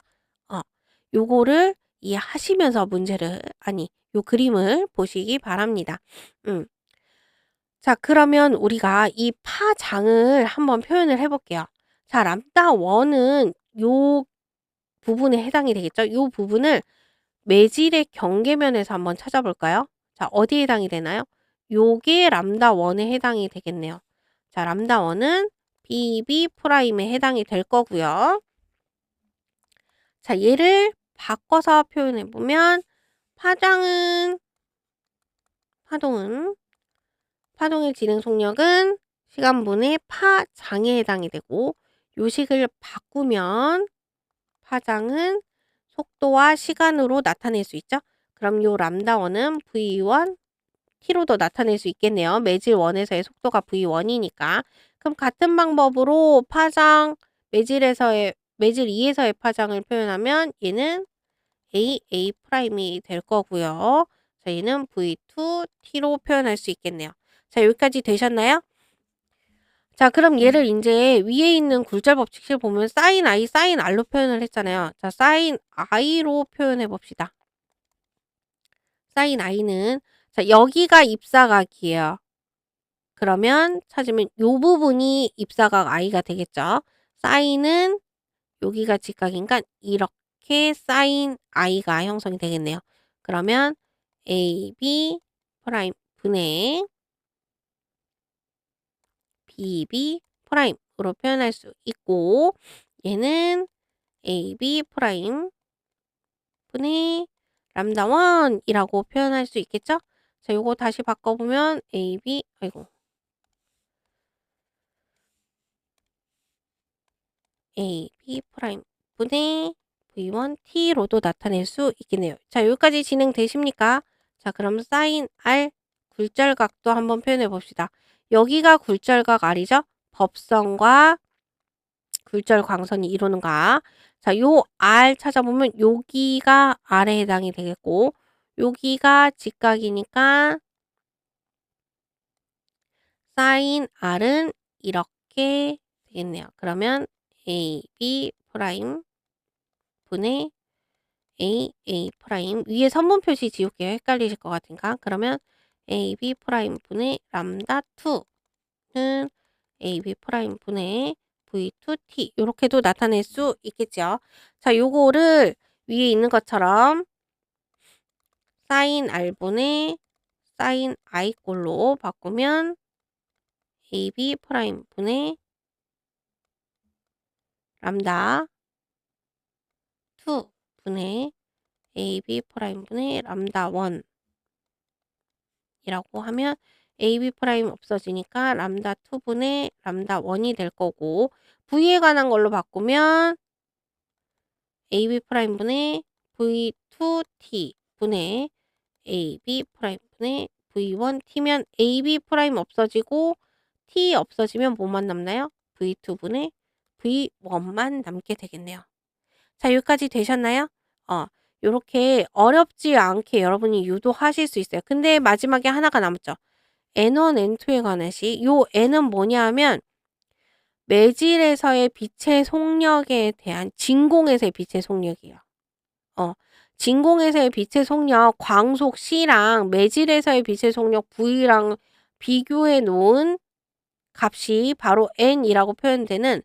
어. 요거를 이해하시면서 문제를 아니 요 그림을 보시기 바랍니다. 음. 자, 그러면 우리가 이 파장을 한번 표현을 해 볼게요. 자, 람다 원은 요 부분에 해당이 되겠죠. 요 부분을 매질의 경계면에서 한번 찾아볼까요? 자, 어디에 해당이 되나요? 요게 람다 원에 해당이 되겠네요. 자, 람다 원은 BB 프라임에 해당이 될 거고요. 자, 얘를 바꿔서 표현해 보면 파동의 진행 속력은 시간분의 파장에 해당이 되고 요식을 바꾸면 파장은 속도와 시간으로 나타낼 수 있죠. 그럼 요 람다1은 V1 T로도 나타낼 수 있겠네요. 매질 1에서의 속도가 V1이니까. 그럼 같은 방법으로 파장 매질 2에서의 파장을 표현하면 얘는 A 프라임이 될 거고요. 자, 얘는 V2 T로 표현할 수 있겠네요. 자, 여기까지 되셨나요? 자, 그럼 얘를 인제 위에 있는 굴절 법칙실 보면 sin I, sin R로 표현을 했잖아요. 자, sin I로 표현해 봅시다. sin I는 자, 여기가 입사각이에요. 그러면 찾으면 요 부분이 입사각 I가 되겠죠. sin은 여기가 직각이니까 이렇게 sin I가 형성이 되겠네요. 그러면 AB 프라임 분의 BB 프라임으로 표현할 수 있고 얘는 AB 프라임 분의 람다 1이라고 표현할 수 있겠죠? 자, 요거 다시 바꿔보면 AB AB 프라임 분의 V1T로도 나타낼 수 있겠네요. 자, 여기까지 진행되십니까? 자, 그럼 sin R 굴절각도 한번 표현해 봅시다. 여기가 굴절각 R이죠? 법선과 굴절 광선이 이루는 각. 자, 요 R 찾아보면 여기가 R에 해당이 되겠고 여기가 직각이니까 sin R은 이렇게 되겠네요. 그러면 AB 프라임 분의 A 프라임 위에 선분 표시 지울게요. 헷갈리실 것 같으니까. 그러면 AB 프라임 분의 람다 2는 AB 프라임 분의 V2T 요렇게도 나타낼 수 있겠죠. 자, 요거를 위에 있는 것처럼 sin R분의 sin I 꼴로 바꾸면 AB 프라임 분의 람다 2 분의 AB 프라임 분의 람다 1 이라고 하면 AB 프라임 없어지니까 람다 2 분의 람다 1이 될 거고 V에 관한 걸로 바꾸면 AB 프라임 분의 V2T 분의 AB 프라임 분의 V1T면 AB 프라임 없어지고 T 없어지면 뭐만 남나요? V2 분의 V1만 남게 되겠네요. 자, 여기까지 되셨나요? 요렇게 어렵지 않게 여러분이 유도하실 수 있어요. 근데 마지막에 하나가 남았죠. N1, N2에 관한 식. 요 N은 뭐냐 하면 매질에서의 빛의 속력에 대한 진공에서의 빛의 속력이에요. 진공에서의 빛의 속력 광속 C랑 매질에서의 빛의 속력 V랑 비교해 놓은 값이 바로 N이라고 표현되는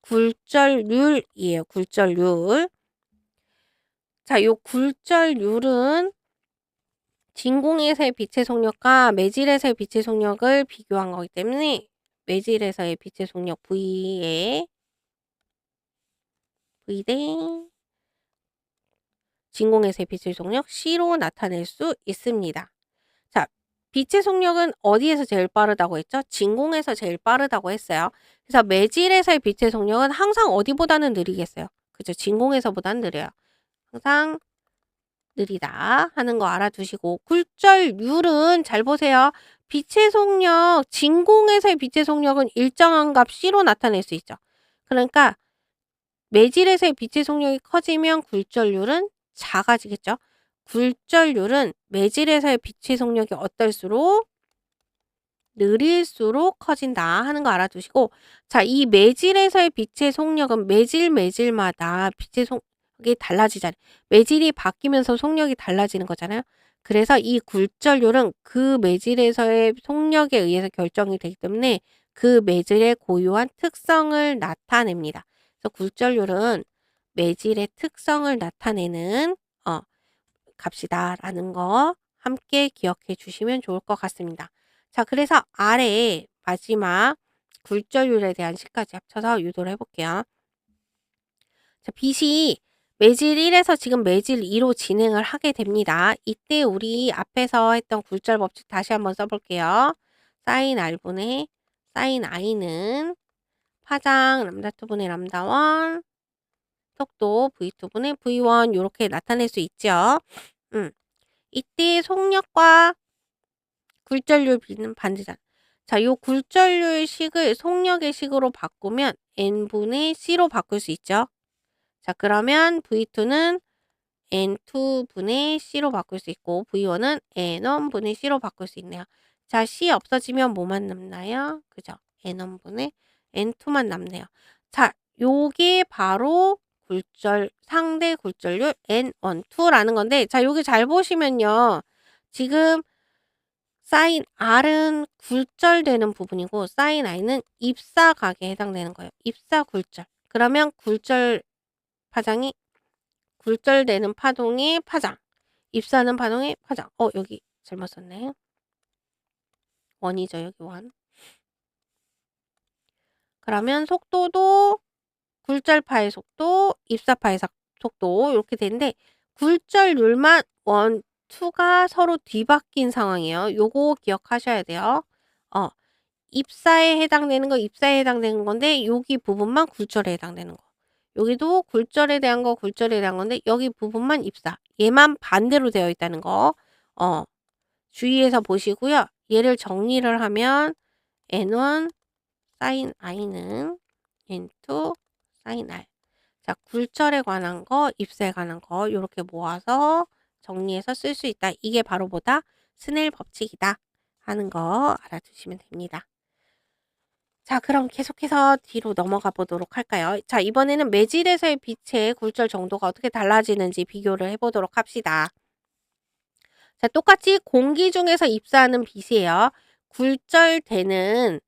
굴절률이에요. 굴절률. 자, 요 굴절률은 진공에서의 빛의 속력과 매질에서의 빛의 속력을 비교한 거기 때문에 매질에서의 빛의 속력 V에 V 대 진공에서의 빛의 속력 C로 나타낼 수 있습니다. 자, 빛의 속력은 어디에서 제일 빠르다고 했죠? 진공에서 제일 빠르다고 했어요. 그래서 매질에서의 빛의 속력은 항상 어디보다는 느리겠어요? 그죠? 진공에서보다는 느려요. 항상 느리다 하는 거 알아두시고 굴절률은 잘 보세요. 빛의 속력, 진공에서의 빛의 속력은 일정한 값 C로 나타낼 수 있죠. 그러니까 매질에서의 빛의 속력이 커지면 굴절률은 작아지겠죠. 굴절률은 매질에서의 빛의 속력이 어떨수록 느릴수록 커진다 하는 거 알아두시고 자, 이 매질에서의 빛의 속력은 매질마다 빛의 속력이 달라지잖아요. 매질이 바뀌면서 속력이 달라지는 거잖아요. 그래서 이 굴절률은 그 매질에서의 속력에 의해서 결정이 되기 때문에 그 매질의 고유한 특성을 나타냅니다. 그래서 굴절률은 매질의 특성을 나타내는 값이다라는 거 함께 기억해 주시면 좋을 것 같습니다. 자, 그래서 아래에 마지막 굴절률에 대한 식까지 합쳐서 유도를 해볼게요. 자, 빛이 매질 1에서 지금 매질 2로 진행을 하게 됩니다. 이때 우리 앞에서 했던 굴절 법칙 다시 한번 써볼게요. 사인 R분의 사인 I는 파장 람다2분의 람다1 속도 V2분의 V1 이렇게 나타낼 수 있죠. 이때 속력과 굴절률 비는 반대잖아. 자, 요 굴절률 식을 속력의 식으로 바꾸면 N분의 C로 바꿀 수 있죠. 자, 그러면 V2는 N2분의 C로 바꿀 수 있고 V1은 N1분의 C로 바꿀 수 있네요. 자, C 없어지면 뭐만 남나요? 그죠? N1분의 N2만 남네요. 자, 요게 바로 상대 굴절률 N12라는 건데 자, 여기 잘 보시면요. 지금 사인 R은 굴절되는 부분이고 사인 I는 입사각에 해당되는 거예요. 입사 굴절. 그러면 굴절되는 파동의 파장. 입사하는 파동의 파장. 여기 잘못 썼네. 원이죠. 여기 원. 그러면 속도도 굴절파의 속도, 입사파의 속도 이렇게 되는데 굴절률만 1, 2가 서로 뒤바뀐 상황이에요. 요거 기억하셔야 돼요. 입사에 해당되는 거 입사에 해당되는 건데 여기 부분만 굴절에 해당되는 거. 여기도 굴절에 대한 거 굴절에 대한 건데 여기 부분만 입사. 얘만 반대로 되어 있다는 거. 주의해서 보시고요. 얘를 정리를 하면 N1 사인 I는 N2 사인 R. 자, 굴절에 관한 거, 입사에 관한 거 요렇게 모아서 정리해서 쓸 수 있다. 이게 바로 뭐다? 스넬 법칙이다 하는 거 알아두시면 됩니다. 자, 그럼 계속해서 뒤로 넘어가 보도록 할까요? 자, 이번에는 매질에서의 빛의 굴절 정도가 어떻게 달라지는지 비교를 해보도록 합시다. 자, 똑같이 공기 중에서 입사하는 빛이에요. 굴절되는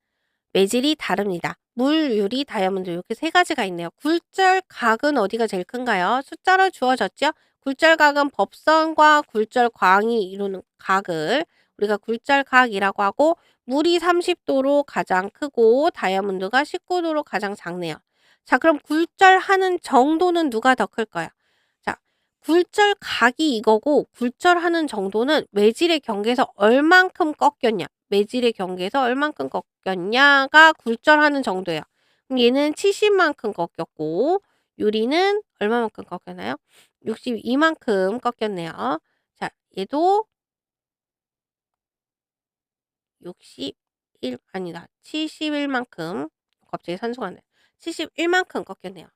매질이 다릅니다. 물, 유리, 다이아몬드 이렇게 세 가지가 있네요. 굴절각은 어디가 제일 큰가요? 숫자로 주어졌죠? 굴절각은 법선과 굴절광이 이루는 각을 우리가 굴절각이라고 하고 물이 30도로 가장 크고 다이아몬드가 19도로 가장 작네요. 자, 그럼 굴절하는 정도는 누가 더 클까요? 자, 굴절각이 이거고 굴절하는 정도는 매질의 경계에서 얼만큼 꺾였냐. 매질의 경계에서 얼만큼 꺾였냐가 굴절하는 정도예요. 그럼 얘는 70만큼 꺾였고 유리는 얼마만큼 꺾였나요? 62만큼 꺾였네요. 자, 얘도 61 아니다. 71만큼 갑자기 산수가 안 나요. 71만큼 꺾였네요.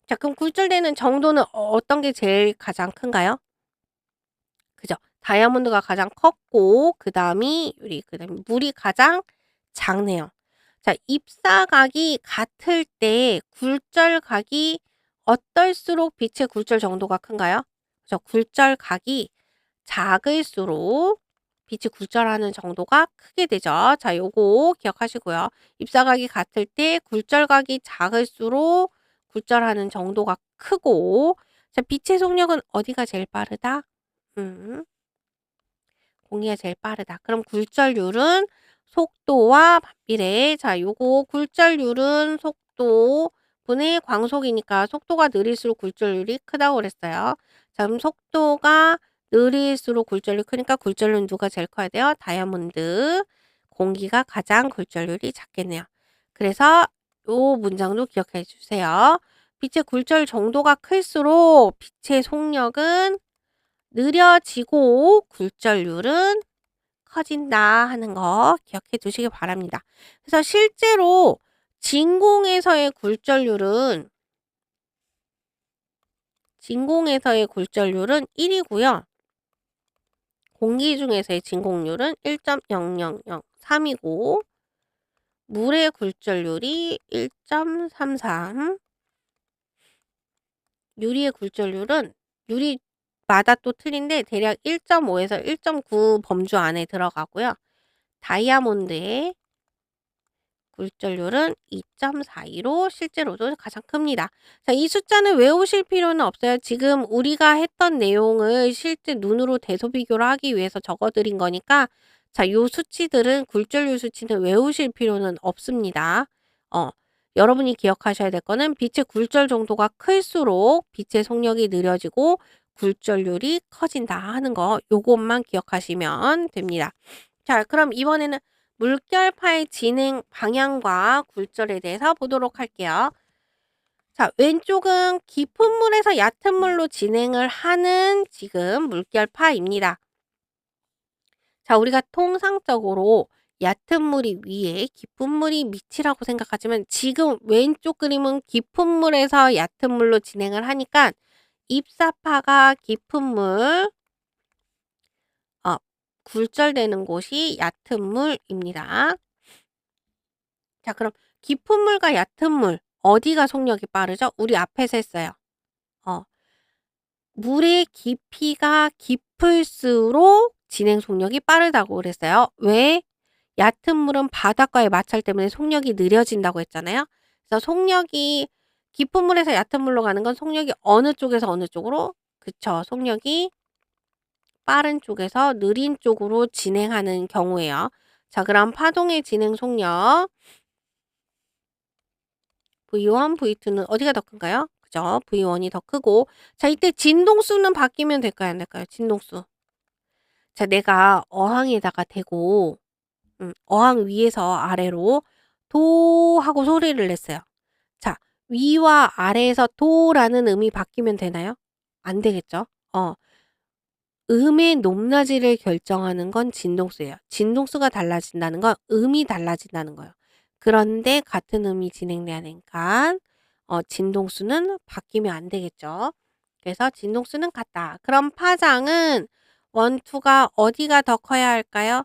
자, 그럼 굴절되는 정도는 어떤 게 제일 가장 큰가요? 그죠? 다이아몬드가 가장 컸고 그다음이 유리, 그다음에 물이 가장 작네요. 자, 입사각이 같을 때 굴절각이 어떨수록 빛의 굴절 정도가 큰가요? 그래서 굴절각이 작을수록 빛이 굴절하는 정도가 크게 되죠. 자, 요거 기억하시고요. 입사각이 같을 때 굴절각이 작을수록 굴절하는 정도가 크고, 자, 빛의 속력은 어디가 제일 빠르다? 공기가 제일 빠르다. 그럼 굴절률은 속도와 반비례. 자, 요거 굴절률은 속도 분의 광속이니까 속도가 느릴수록 굴절률이 크다고 그랬어요. 자, 그럼 속도가 느릴수록 굴절률이 크니까 굴절률은 누가 제일 커야 돼요? 다이아몬드. 공기가 가장 굴절률이 작겠네요. 그래서 요 문장도 기억해 주세요. 빛의 굴절 정도가 클수록 빛의 속력은 느려지고 굴절률은 커진다 하는 거 기억해 두시기 바랍니다. 그래서 실제로 진공에서의 굴절률은 1이고요. 공기 중에서의 진공률은 1.0003이고 물의 굴절률이 1.33, 유리의 굴절률은 유리마다 또 틀린데 대략 1.5에서 1.9 범주 안에 들어가고요. 다이아몬드의 굴절률은 2.42로 실제로도 가장 큽니다. 자, 이 숫자는 외우실 필요는 없어요. 지금 우리가 했던 내용을 실제 눈으로 대소 비교를 하기 위해서 적어 드린 거니까 자, 요 수치들은 굴절률 수치는 외우실 필요는 없습니다. 여러분이 기억하셔야 될 거는 빛의 굴절 정도가 클수록 빛의 속력이 느려지고 굴절률이 커진다 하는 거 요것만 기억하시면 됩니다. 자, 그럼 이번에는 물결파의 진행 방향과 굴절에 대해서 보도록 할게요. 자, 왼쪽은 깊은 물에서 얕은 물로 진행을 하는 지금 물결파입니다. 자, 우리가 통상적으로 얕은 물이 위에 깊은 물이 밑이라고 생각하지만 지금 왼쪽 그림은 깊은 물에서 얕은 물로 진행을 하니까 입사파가 깊은 물, 굴절되는 곳이 얕은 물입니다. 자, 그럼 깊은 물과 얕은 물 어디가 속력이 빠르죠? 우리 앞에서 했어요. 물의 깊이가 깊을수록 진행 속력이 빠르다고 그랬어요. 왜? 얕은 물은 바닷가의 마찰 때문에 속력이 느려진다고 했잖아요. 그래서 속력이 깊은 물에서 얕은 물로 가는 건 속력이 어느 쪽에서 어느 쪽으로? 그쵸. 속력이 빠른 쪽에서 느린 쪽으로 진행하는 경우예요. 자, 그럼 파동의 진행 속력 V1, V2는 어디가 더 큰가요? 그죠? V1이 더 크고 자, 이때 진동수는 바뀌면 될까요? 안 될까요? 진동수. 자, 내가 어항에다가 대고 어항 위에서 아래로 도 하고 소리를 냈어요. 자, 위와 아래에서 도라는 음이 바뀌면 되나요? 안 되겠죠? 음의 높낮이를 결정하는 건 진동수예요. 진동수가 달라진다는 건 음이 달라진다는 거예요. 그런데 같은 음이 진행돼야 되니까 진동수는 바뀌면 안 되겠죠. 그래서 진동수는 같다. 그럼 파장은 1, 2가 어디가 더 커야 할까요?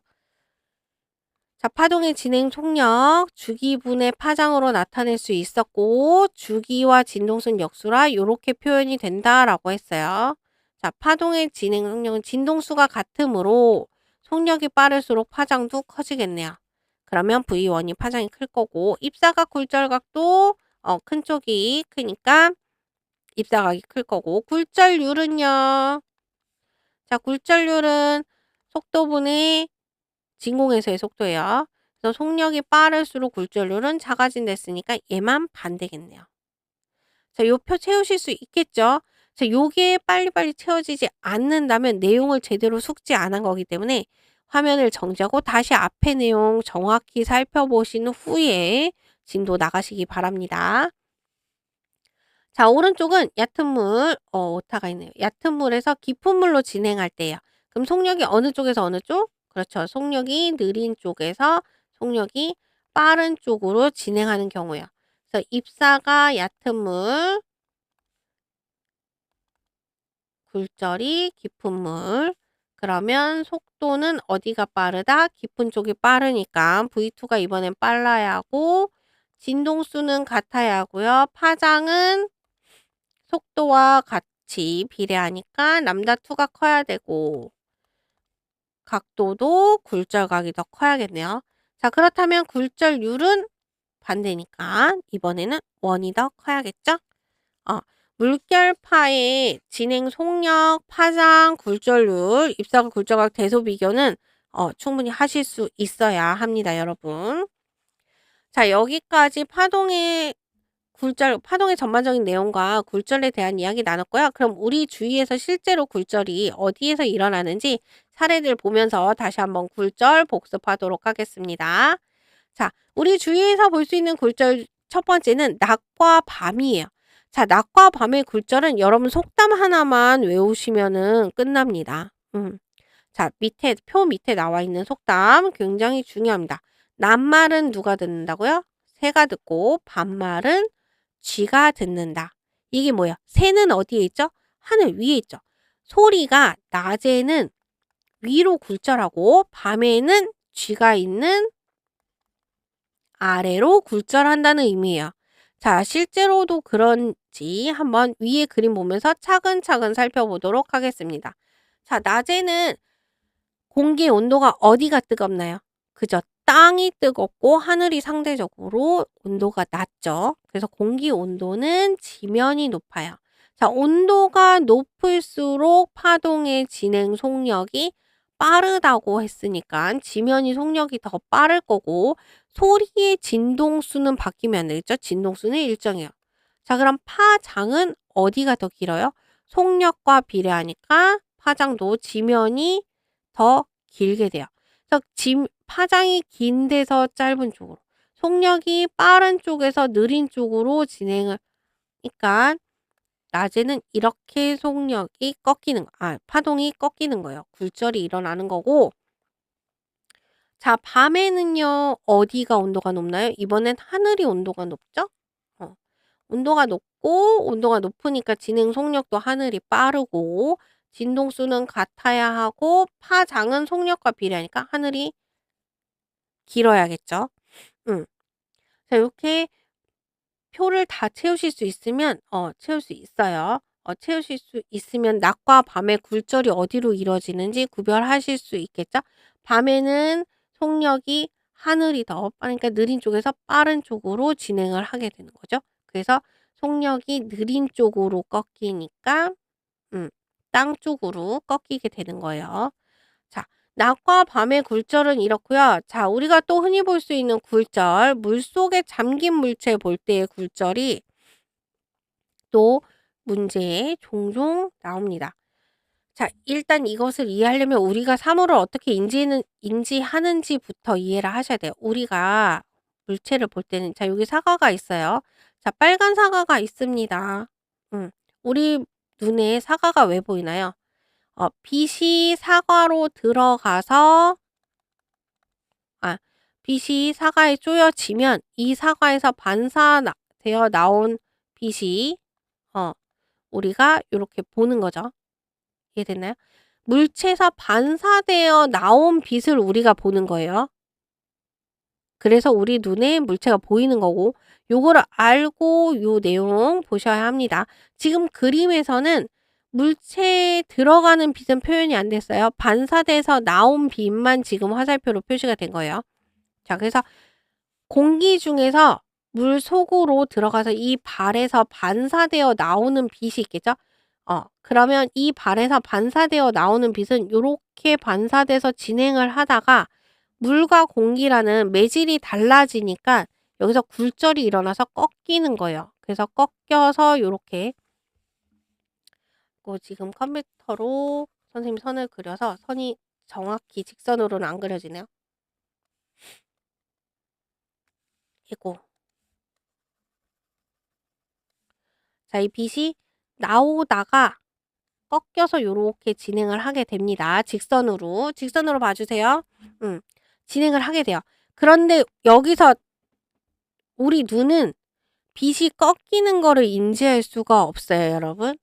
자, 파동의 진행 속력, 주기분의 파장으로 나타낼 수 있었고 주기와 진동수는 역수라 요렇게 표현이 된다라고 했어요. 자, 파동의 진행 속력은 진동수가 같으므로 속력이 빠를수록 파장도 커지겠네요. 그러면 V1이 파장이 클 거고 입사각 굴절각도 큰 쪽이 크니까 입사각이 클 거고 굴절률은요. 자, 굴절률은 속도분의 진공에서의 속도예요. 그래서 속력이 빠를수록 굴절률은 작아진다 했으니까 얘만 반대겠네요. 자, 요 표 채우실 수 있겠죠? 자, 요게 빨리빨리 채워지지 않는다면 내용을 제대로 숙지 안 한 거기 때문에 화면을 정지하고 다시 앞에 내용 정확히 살펴보신 후에 진도 나가시기 바랍니다. 자, 오른쪽은 얕은 물, 오타가 있네요. 얕은 물에서 깊은 물로 진행할 때예요. 그럼 속력이 어느 쪽에서 어느 쪽? 그렇죠. 속력이 느린 쪽에서 속력이 빠른 쪽으로 진행하는 경우예요. 그래서 입사가 얕은 물, 굴절이 깊은 물. 그러면 속도는 어디가 빠르다? 깊은 쪽이 빠르니까 V2가 이번엔 빨라야 하고 진동수는 같아야 하고요. 파장은 속도와 같이 비례하니까 람다2가 커야 되고 각도도 굴절각이 더 커야겠네요. 자, 그렇다면 굴절률은 반대니까 이번에는 1이 더 커야겠죠? 어, 물결파의 진행 속력, 파장, 굴절률, 입사각, 굴절각, 대소 비교는 충분히 하실 수 있어야 합니다, 여러분. 자, 여기까지 파동의 전반적인 내용과 굴절에 대한 이야기 나눴고요. 그럼 우리 주위에서 실제로 굴절이 어디에서 일어나는지 사례들 보면서 다시 한번 굴절 복습하도록 하겠습니다. 자, 우리 주위에서 볼 수 있는 굴절 첫 번째는 낮과 밤이에요. 자, 낮과 밤의 굴절은 여러분 속담 하나만 외우시면은 끝납니다. 자, 표 밑에 나와 있는 속담 굉장히 중요합니다. 낮말은 누가 듣는다고요? 새가 듣고 밤말은 쥐가 듣는다. 이게 뭐야? 새는 어디에 있죠? 하늘 위에 있죠. 소리가 낮에는 위로 굴절하고 밤에는 쥐가 있는 아래로 굴절한다는 의미예요. 자, 실제로도 그런지 한번 위에 그림 보면서 차근차근 살펴보도록 하겠습니다. 자, 낮에는 공기 온도가 어디가 뜨겁나요? 그죠? 땅이 뜨겁고 하늘이 상대적으로 온도가 낮죠. 그래서 공기 온도는 지면이 높아요. 자, 온도가 높을수록 파동의 진행 속력이 빠르다고 했으니까 지면이 속력이 더 빠를 거고 소리의 진동수는 바뀌면 안 되겠죠? 진동수는 일정해요. 자, 그럼 파장은 어디가 더 길어요? 속력과 비례하니까 파장도 지면이 더 길게 돼요. 그래서 파장이 긴 데서 짧은 쪽으로, 속력이 빠른 쪽에서 느린 쪽으로 진행을, 그러니까 낮에는 이렇게 속력이 꺾이는 파동이 꺾이는 거예요. 굴절이 일어나는 거고. 자, 밤에는요, 어디가 온도가 높나요? 이번엔 하늘이 온도가 높죠? 온도가 높으니까 진행 속력도 하늘이 빠르고, 진동수는 같아야 하고, 파장은 속력과 비례하니까 하늘이 길어야겠죠? 자, 이렇게 표를 다 채우실 수 있으면, 채울 수 있어요. 채우실 수 있으면 낮과 밤의 굴절이 어디로 이루어지는지 구별하실 수 있겠죠? 밤에는 속력이 하늘이 더 빠르니까 느린 쪽에서 빠른 쪽으로 진행을 하게 되는 거죠. 그래서 속력이 느린 쪽으로 꺾이니까, 땅 쪽으로 꺾이게 되는 거예요. 자, 낮과 밤의 굴절은 이렇고요. 자, 우리가 또 흔히 볼 수 있는 굴절, 물속에 잠긴 물체 볼 때의 굴절이 또 문제에 종종 나옵니다. 자, 일단 이것을 이해하려면 우리가 사물을 어떻게 인지하는지부터 이해를 하셔야 돼요. 우리가 물체를 볼 때는, 자, 여기 사과가 있어요. 자, 빨간 사과가 있습니다. 우리 눈에 사과가 왜 보이나요? 빛이 사과로 들어가서, 빛이 사과에 쪼여지면 이 사과에서 반사되어 나온 빛이, 우리가 이렇게 보는 거죠. 이해됐나요? 물체에서 반사되어 나온 빛을 우리가 보는 거예요. 그래서 우리 눈에 물체가 보이는 거고, 요거를 알고 요 내용 보셔야 합니다. 지금 그림에서는 물체에 들어가는 빛은 표현이 안 됐어요. 반사돼서 나온 빛만 지금 화살표로 표시가 된 거예요. 자, 그래서 공기 중에서 물 속으로 들어가서 이 발에서 반사되어 나오는 빛이 있겠죠? 그러면 이 발에서 반사되어 나오는 빛은 요렇게 반사돼서 진행을 하다가 물과 공기라는 매질이 달라지니까 여기서 굴절이 일어나서 꺾이는 거예요. 그래서 꺾여서 요렇게, 지금 컴퓨터로 선생님이 선을 그려서 선이 정확히 직선으로는 안 그려지네요. 이고. 자, 이 빛이 나오다가 꺾여서 요렇게 진행을 하게 됩니다. 직선으로 봐주세요. 진행을 하게 돼요. 그런데 여기서 우리 눈은 빛이 꺾이는 거를 인지할 수가 없어요, 여러분.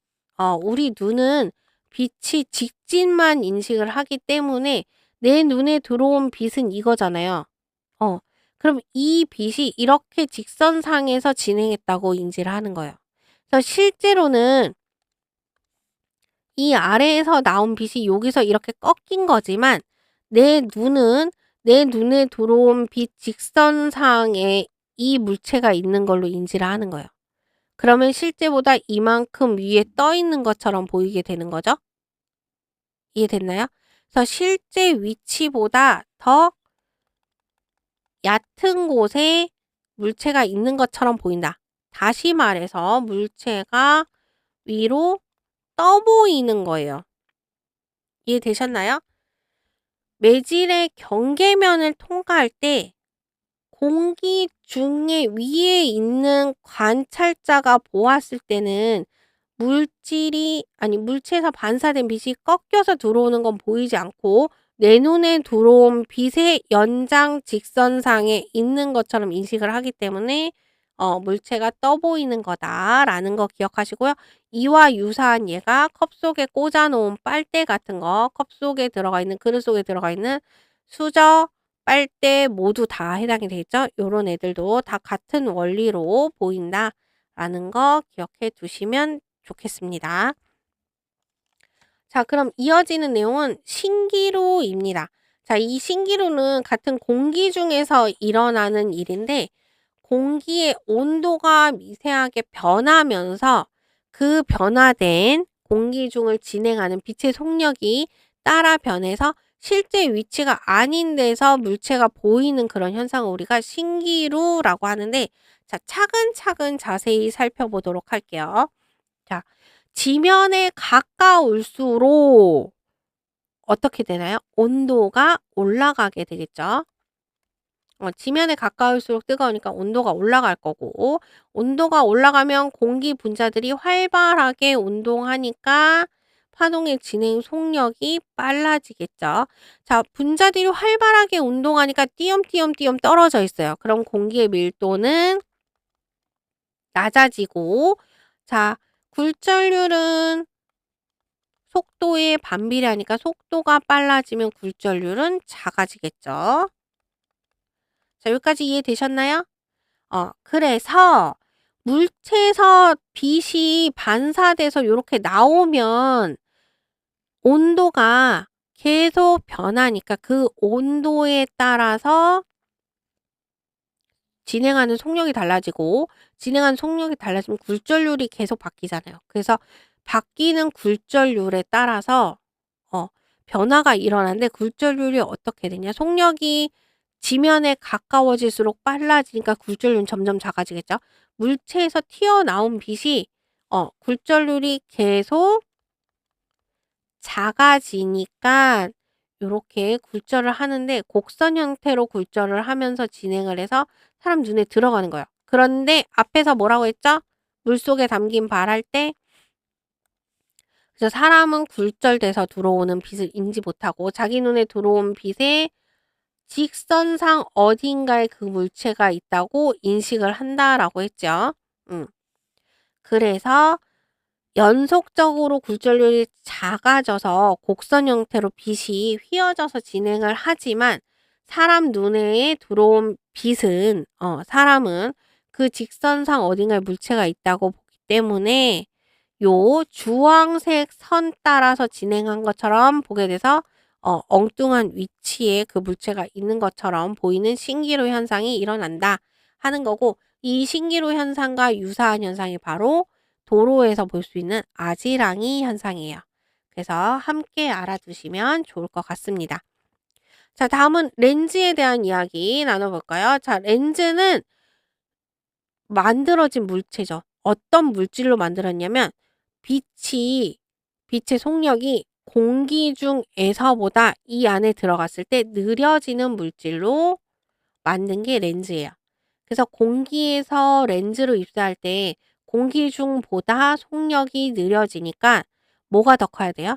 우리 눈은 빛이 직진만 인식을 하기 때문에 내 눈에 들어온 빛은 이거잖아요. 어. 그럼 이 빛이 이렇게 직선상에서 진행했다고 인지를 하는 거예요. 그래서 실제로는 이 아래에서 나온 빛이 여기서 이렇게 꺾인 거지만 내 눈은 내 눈에 들어온 빛 직선상에 이 물체가 있는 걸로 인지를 하는 거예요. 그러면 실제보다 이만큼 위에 떠 있는 것처럼 보이게 되는 거죠. 이해됐나요? 그래서 실제 위치보다 더 얕은 곳에 물체가 있는 것처럼 보인다. 다시 말해서 물체가 위로 떠 보이는 거예요. 이해되셨나요? 매질의 경계면을 통과할 때 공기 중에 위에 있는 관찰자가 보았을 때는 물체에서 반사된 빛이 꺾여서 들어오는 건 보이지 않고 내 눈에 들어온 빛의 연장 직선상에 있는 것처럼 인식을 하기 때문에 물체가 떠 보이는 거다라는 거 기억하시고요. 이와 유사한 예가 컵 속에 꽂아 놓은 빨대 같은 거, 컵 속에 들어가 있는 그릇 속에 들어가 있는 수저, 빨대 모두 다 해당이 되겠죠. 요런 애들도 다 같은 원리로 보인다라는 거 기억해 두시면 좋겠습니다. 자, 그럼 이어지는 내용은 신기루입니다. 자, 이 신기루는 같은 공기 중에서 일어나는 일인데 공기의 온도가 미세하게 변하면서 그 변화된 공기 중을 진행하는 빛의 속력이 따라 변해서 실제 위치가 아닌 데서 물체가 보이는 그런 현상을 우리가 신기루라고 하는데 자, 차근차근 자세히 살펴보도록 할게요. 자, 지면에 가까울수록 어떻게 되나요? 온도가 올라가게 되겠죠. 지면에 가까울수록 뜨거우니까 온도가 올라갈 거고 온도가 올라가면 공기 분자들이 활발하게 운동하니까 파동의 진행 속력이 빨라지겠죠. 자, 분자들이 활발하게 운동하니까 띄엄띄엄띄엄 떨어져 있어요. 그럼 공기의 밀도는 낮아지고 자, 굴절률은 속도에 반비례하니까 속도가 빨라지면 굴절률은 작아지겠죠. 자, 여기까지 이해되셨나요? 그래서 물체에서 빛이 반사돼서 요렇게 나오면 온도가 계속 변하니까 그 온도에 따라서 진행하는 속력이 달라지고 진행하는 속력이 달라지면 굴절률이 계속 바뀌잖아요. 그래서 바뀌는 굴절률에 따라서 변화가 일어나는데 굴절률이 어떻게 되냐? 속력이 지면에 가까워질수록 빨라지니까 굴절률은 점점 작아지겠죠. 물체에서 튀어나온 빛이 굴절률이 계속 작아지니까 요렇게 굴절을 하는데 곡선 형태로 굴절을 하면서 진행을 해서 사람 눈에 들어가는 거예요. 그런데 앞에서 뭐라고 했죠? 물속에 담긴 발할 때 그래서 사람은 굴절돼서 들어오는 빛을 인지 못하고 자기 눈에 들어온 빛에 직선상 어딘가에 그 물체가 있다고 인식을 한다라고 했죠. 그래서 연속적으로 굴절률이 작아져서 곡선 형태로 빛이 휘어져서 진행을 하지만 사람 눈에 들어온 빛은 사람은 그 직선상 어딘가에 물체가 있다고 보기 때문에 요 주황색 선 따라서 진행한 것처럼 보게 돼서 엉뚱한 위치에 그 물체가 있는 것처럼 보이는 신기루 현상이 일어난다 하는 거고 이 신기루 현상과 유사한 현상이 바로 도로에서 볼 수 있는 아지랑이 현상이에요. 그래서 함께 알아두시면 좋을 것 같습니다. 자, 다음은 렌즈에 대한 이야기 나눠볼까요? 자, 렌즈는 만들어진 물체죠. 어떤 물질로 만들었냐면 빛의 속력이 공기 중에서보다 이 안에 들어갔을 때 느려지는 물질로 만든 게 렌즈예요. 그래서 공기에서 렌즈로 입사할 때 공기 중보다 속력이 느려지니까 뭐가 더 커야 돼요?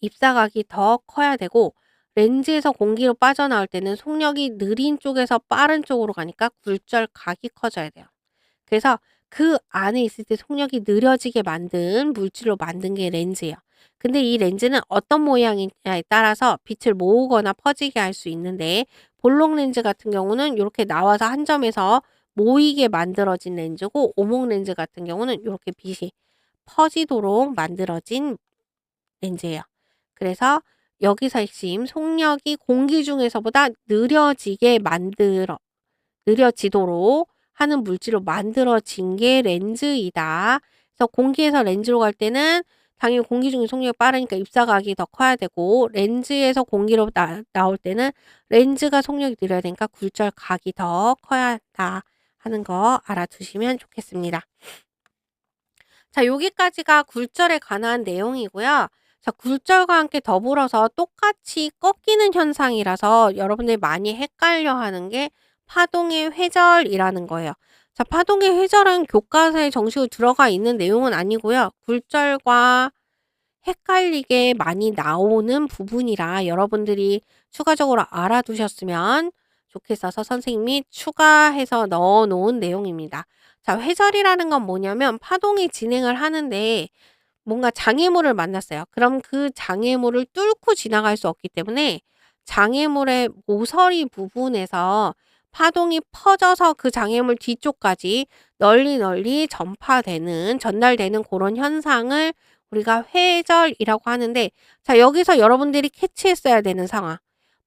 입사각이 더 커야 되고 렌즈에서 공기로 빠져나올 때는 속력이 느린 쪽에서 빠른 쪽으로 가니까 굴절각이 커져야 돼요. 그래서 그 안에 있을 때 속력이 느려지게 만든 물질로 만든 게 렌즈예요. 근데 이 렌즈는 어떤 모양이냐에 따라서 빛을 모으거나 퍼지게 할 수 있는데 볼록 렌즈 같은 경우는 요렇게 나와서 한 점에서 모이게 만들어진 렌즈고 오목 렌즈 같은 경우는 요렇게 빛이 퍼지도록 만들어진 렌즈예요. 그래서 여기서 핵심 속력이 공기 중에서보다 느려지도록 하는 물질로 만들어진 게 렌즈이다. 그래서 공기에서 렌즈로 갈 때는 당연히 공기 중에 속력이 빠르니까 입사각이 더 커야 되고 렌즈에서 공기로 나올 때는 렌즈가 속력이 느려야 되니까 굴절각이 더 커야 한다 하는 거 알아두시면 좋겠습니다. 자, 여기까지가 굴절에 관한 내용이고요. 자, 굴절과 함께 더불어서 똑같이 꺾이는 현상이라서 여러분들이 많이 헷갈려 하는 게 파동의 회절이라는 거예요. 자, 파동의 회절은 교과서에 정식으로 들어가 있는 내용은 아니고요. 굴절과 헷갈리게 많이 나오는 부분이라 여러분들이 추가적으로 알아두셨으면 좋겠어서 선생님이 추가해서 넣어 놓은 내용입니다. 자, 회절이라는 건 뭐냐면 파동이 진행을 하는데 뭔가 장애물을 만났어요. 그럼 그 장애물을 뚫고 지나갈 수 없기 때문에 장애물의 모서리 부분에서 파동이 퍼져서 그 장애물 뒤쪽까지 널리 전달되는 그런 현상을 우리가 회절이라고 하는데 자, 여기서 여러분들이 캐치했어야 되는 상황.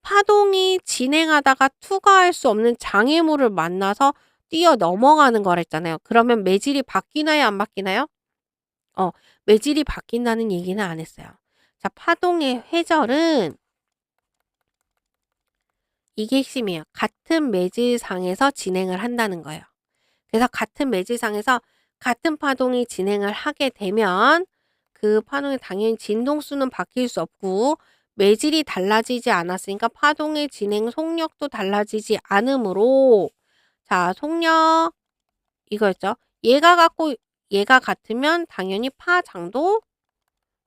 파동이 진행하다가 투과할 수 없는 장애물을 만나서 뛰어 넘어가는 거랬잖아요. 그러면 매질이 바뀌나요, 안 바뀌나요? 어, 매질이 바뀐다는 얘기는 안 했어요. 자, 파동의 회절은 이게 핵심이에요. 같은 매질상에서 진행을 한다는 거예요. 그래서 같은 매질상에서 같은 파동이 진행을 하게 되면 그 파동의 당연히 진동수는 바뀔 수 없고 매질이 달라지지 않았으니까 파동의 진행 속력도 달라지지 않으므로 자, 속력 이거였죠. 얘가 같으면 당연히 파장도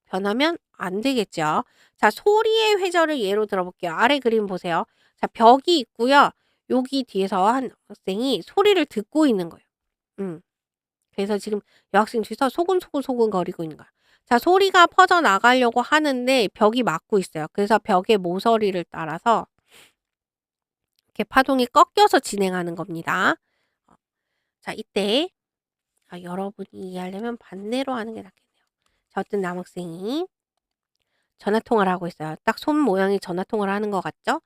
변하면 안 되겠죠. 자, 소리의 회절을 예로 들어볼게요. 아래 그림 보세요. 자, 벽이 있고요. 여기 뒤에서 한 학생이 소리를 듣고 있는 거예요. 그래서 지금 여학생 뒤에서 소근소근 거리고 있는 거야. 자, 소리가 퍼져나가려고 하는데 벽이 막고 있어요. 그래서 벽의 모서리를 따라서 이렇게 파동이 꺾여서 진행하는 겁니다. 자, 이때 여러분이 이해하려면 반대로 하는 게 낫겠네요. 자, 어떤 남학생이 전화통화를 하고 있어요. 딱 손 모양이 전화통화를 하는 것 같죠?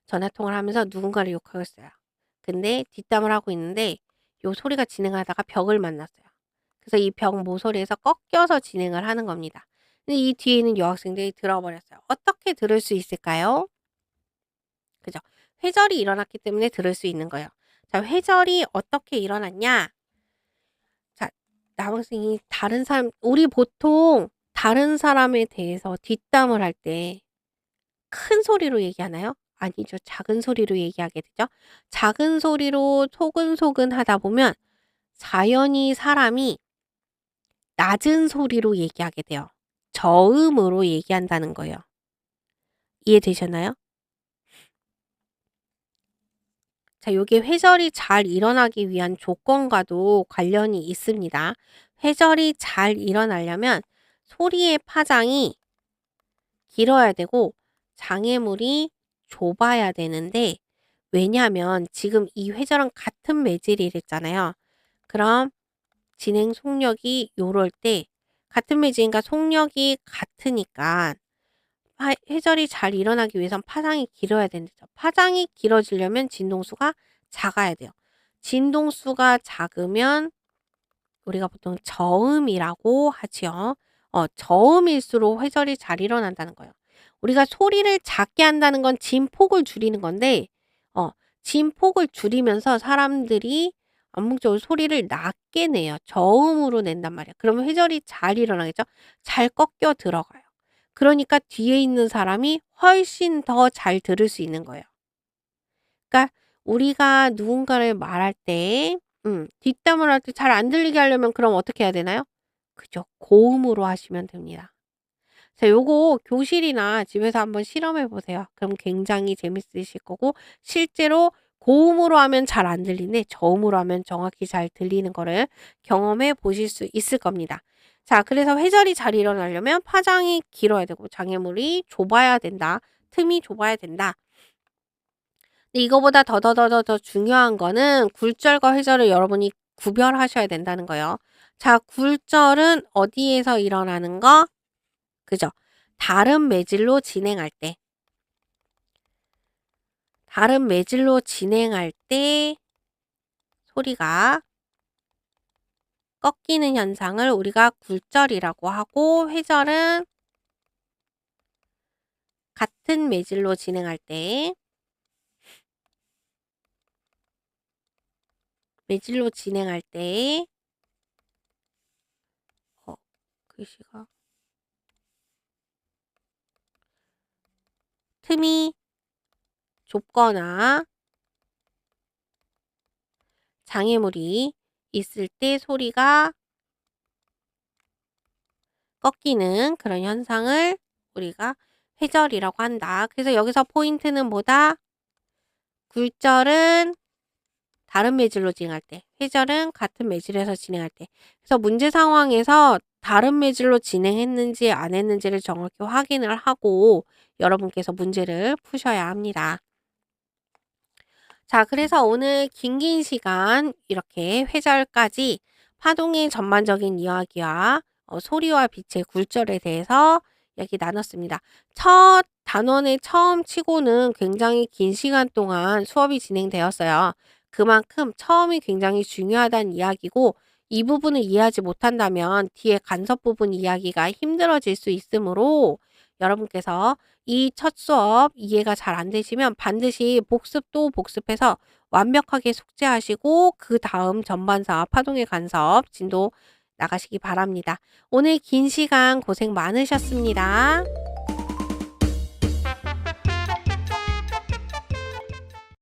전화통화를 하면서 누군가를 욕하고 있어요. 근데 뒷담을 하고 있는데 요 소리가 진행하다가 벽을 만났어요. 그래서 이 벽 모서리에서 꺾여서 진행을 하는 겁니다. 근데 이 뒤에 있는 여학생들이 들어버렸어요. 어떻게 들을 수 있을까요? 그죠? 회절이 일어났기 때문에 들을 수 있는 거예요. 자, 회절이 어떻게 일어났냐? 자, 남학생이 우리 보통 다른 사람에 대해서 뒷담을 할 때 큰 소리로 얘기하나요? 아니죠. 작은 소리로 얘기하게 되죠. 작은 소리로 소근소근 하다 보면 자연히 사람이 낮은 소리로 얘기하게 돼요. 저음으로 얘기한다는 거예요. 이해되셨나요? 자, 요게 회절이 잘 일어나기 위한 조건과도 관련이 있습니다. 회절이 잘 일어나려면 소리의 파장이 길어야 되고 장애물이 좁아야 되는데 왜냐하면 지금 이 회절은 같은 매질이랬잖아요. 그럼 진행 속력이 요럴 때 같은 매질이니까 속력이 같으니까 회절이 잘 일어나기 위해선 파장이 길어야 된대죠. 파장이 길어지려면 진동수가 작아야 돼요. 진동수가 작으면 우리가 보통 저음이라고 하지요. 저음일수록 회절이 잘 일어난다는 거예요. 우리가 소리를 작게 한다는 건 진폭을 줄이는 건데 진폭을 줄이면서 사람들이 암묵적으로 소리를 낮게 내요. 저음으로 낸단 말이야. 그러면 회절이 잘 일어나겠죠? 잘 꺾여 들어가요. 그러니까 뒤에 있는 사람이 훨씬 더 잘 들을 수 있는 거예요. 그러니까 우리가 누군가를 말할 때 뒷담을 할 때 잘 안 들리게 하려면 그럼 어떻게 해야 되나요? 그죠. 고음으로 하시면 됩니다. 자, 요거 교실이나 집에서 한번 실험해 보세요. 그럼 굉장히 재밌으실 거고 실제로 고음으로 하면 잘 안 들리는데 저음으로 하면 정확히 잘 들리는 거를 경험해 보실 수 있을 겁니다. 자, 그래서 회절이 잘 일어나려면 파장이 길어야 되고 장애물이 좁아야 된다. 틈이 좁아야 된다. 근데 이거보다 더 중요한 거는 굴절과 회절을 여러분이 구별하셔야 된다는 거예요. 자, 굴절은 어디에서 일어나는 거? 그죠? 다른 매질로 진행할 때. 다른 매질로 진행할 때 소리가 꺾이는 현상을 우리가 굴절이라고 하고, 회절은 같은 매질로 진행할 때, 매질로 진행할 때, 글씨가 틈이 좁거나 장애물이 있을 때 소리가 꺾이는 그런 현상을 우리가 회절이라고 한다. 그래서 여기서 포인트는 뭐다? 굴절은 다른 매질로 진행할 때, 회절은 같은 매질에서 진행할 때. 그래서 문제 상황에서 다른 매질로 진행했는지 안 했는지를 정확히 확인을 하고 여러분께서 문제를 푸셔야 합니다. 자, 그래서 오늘 긴 시간 이렇게 회절까지 파동의 전반적인 이야기와 소리와 빛의 굴절에 대해서 이야기 나눴습니다. 첫 단원의 처음 치고는 굉장히 긴 시간 동안 수업이 진행되었어요. 그만큼 처음이 굉장히 중요하다는 이야기고, 이 부분을 이해하지 못한다면 뒤에 간섭 부분 이야기가 힘들어질 수 있으므로 여러분께서 이 첫 수업 이해가 잘 안 되시면 반드시 복습 또 복습해서 완벽하게 숙지하시고 그다음 전반사 파동의 간섭 진도 나가시기 바랍니다. 오늘 긴 시간 고생 많으셨습니다.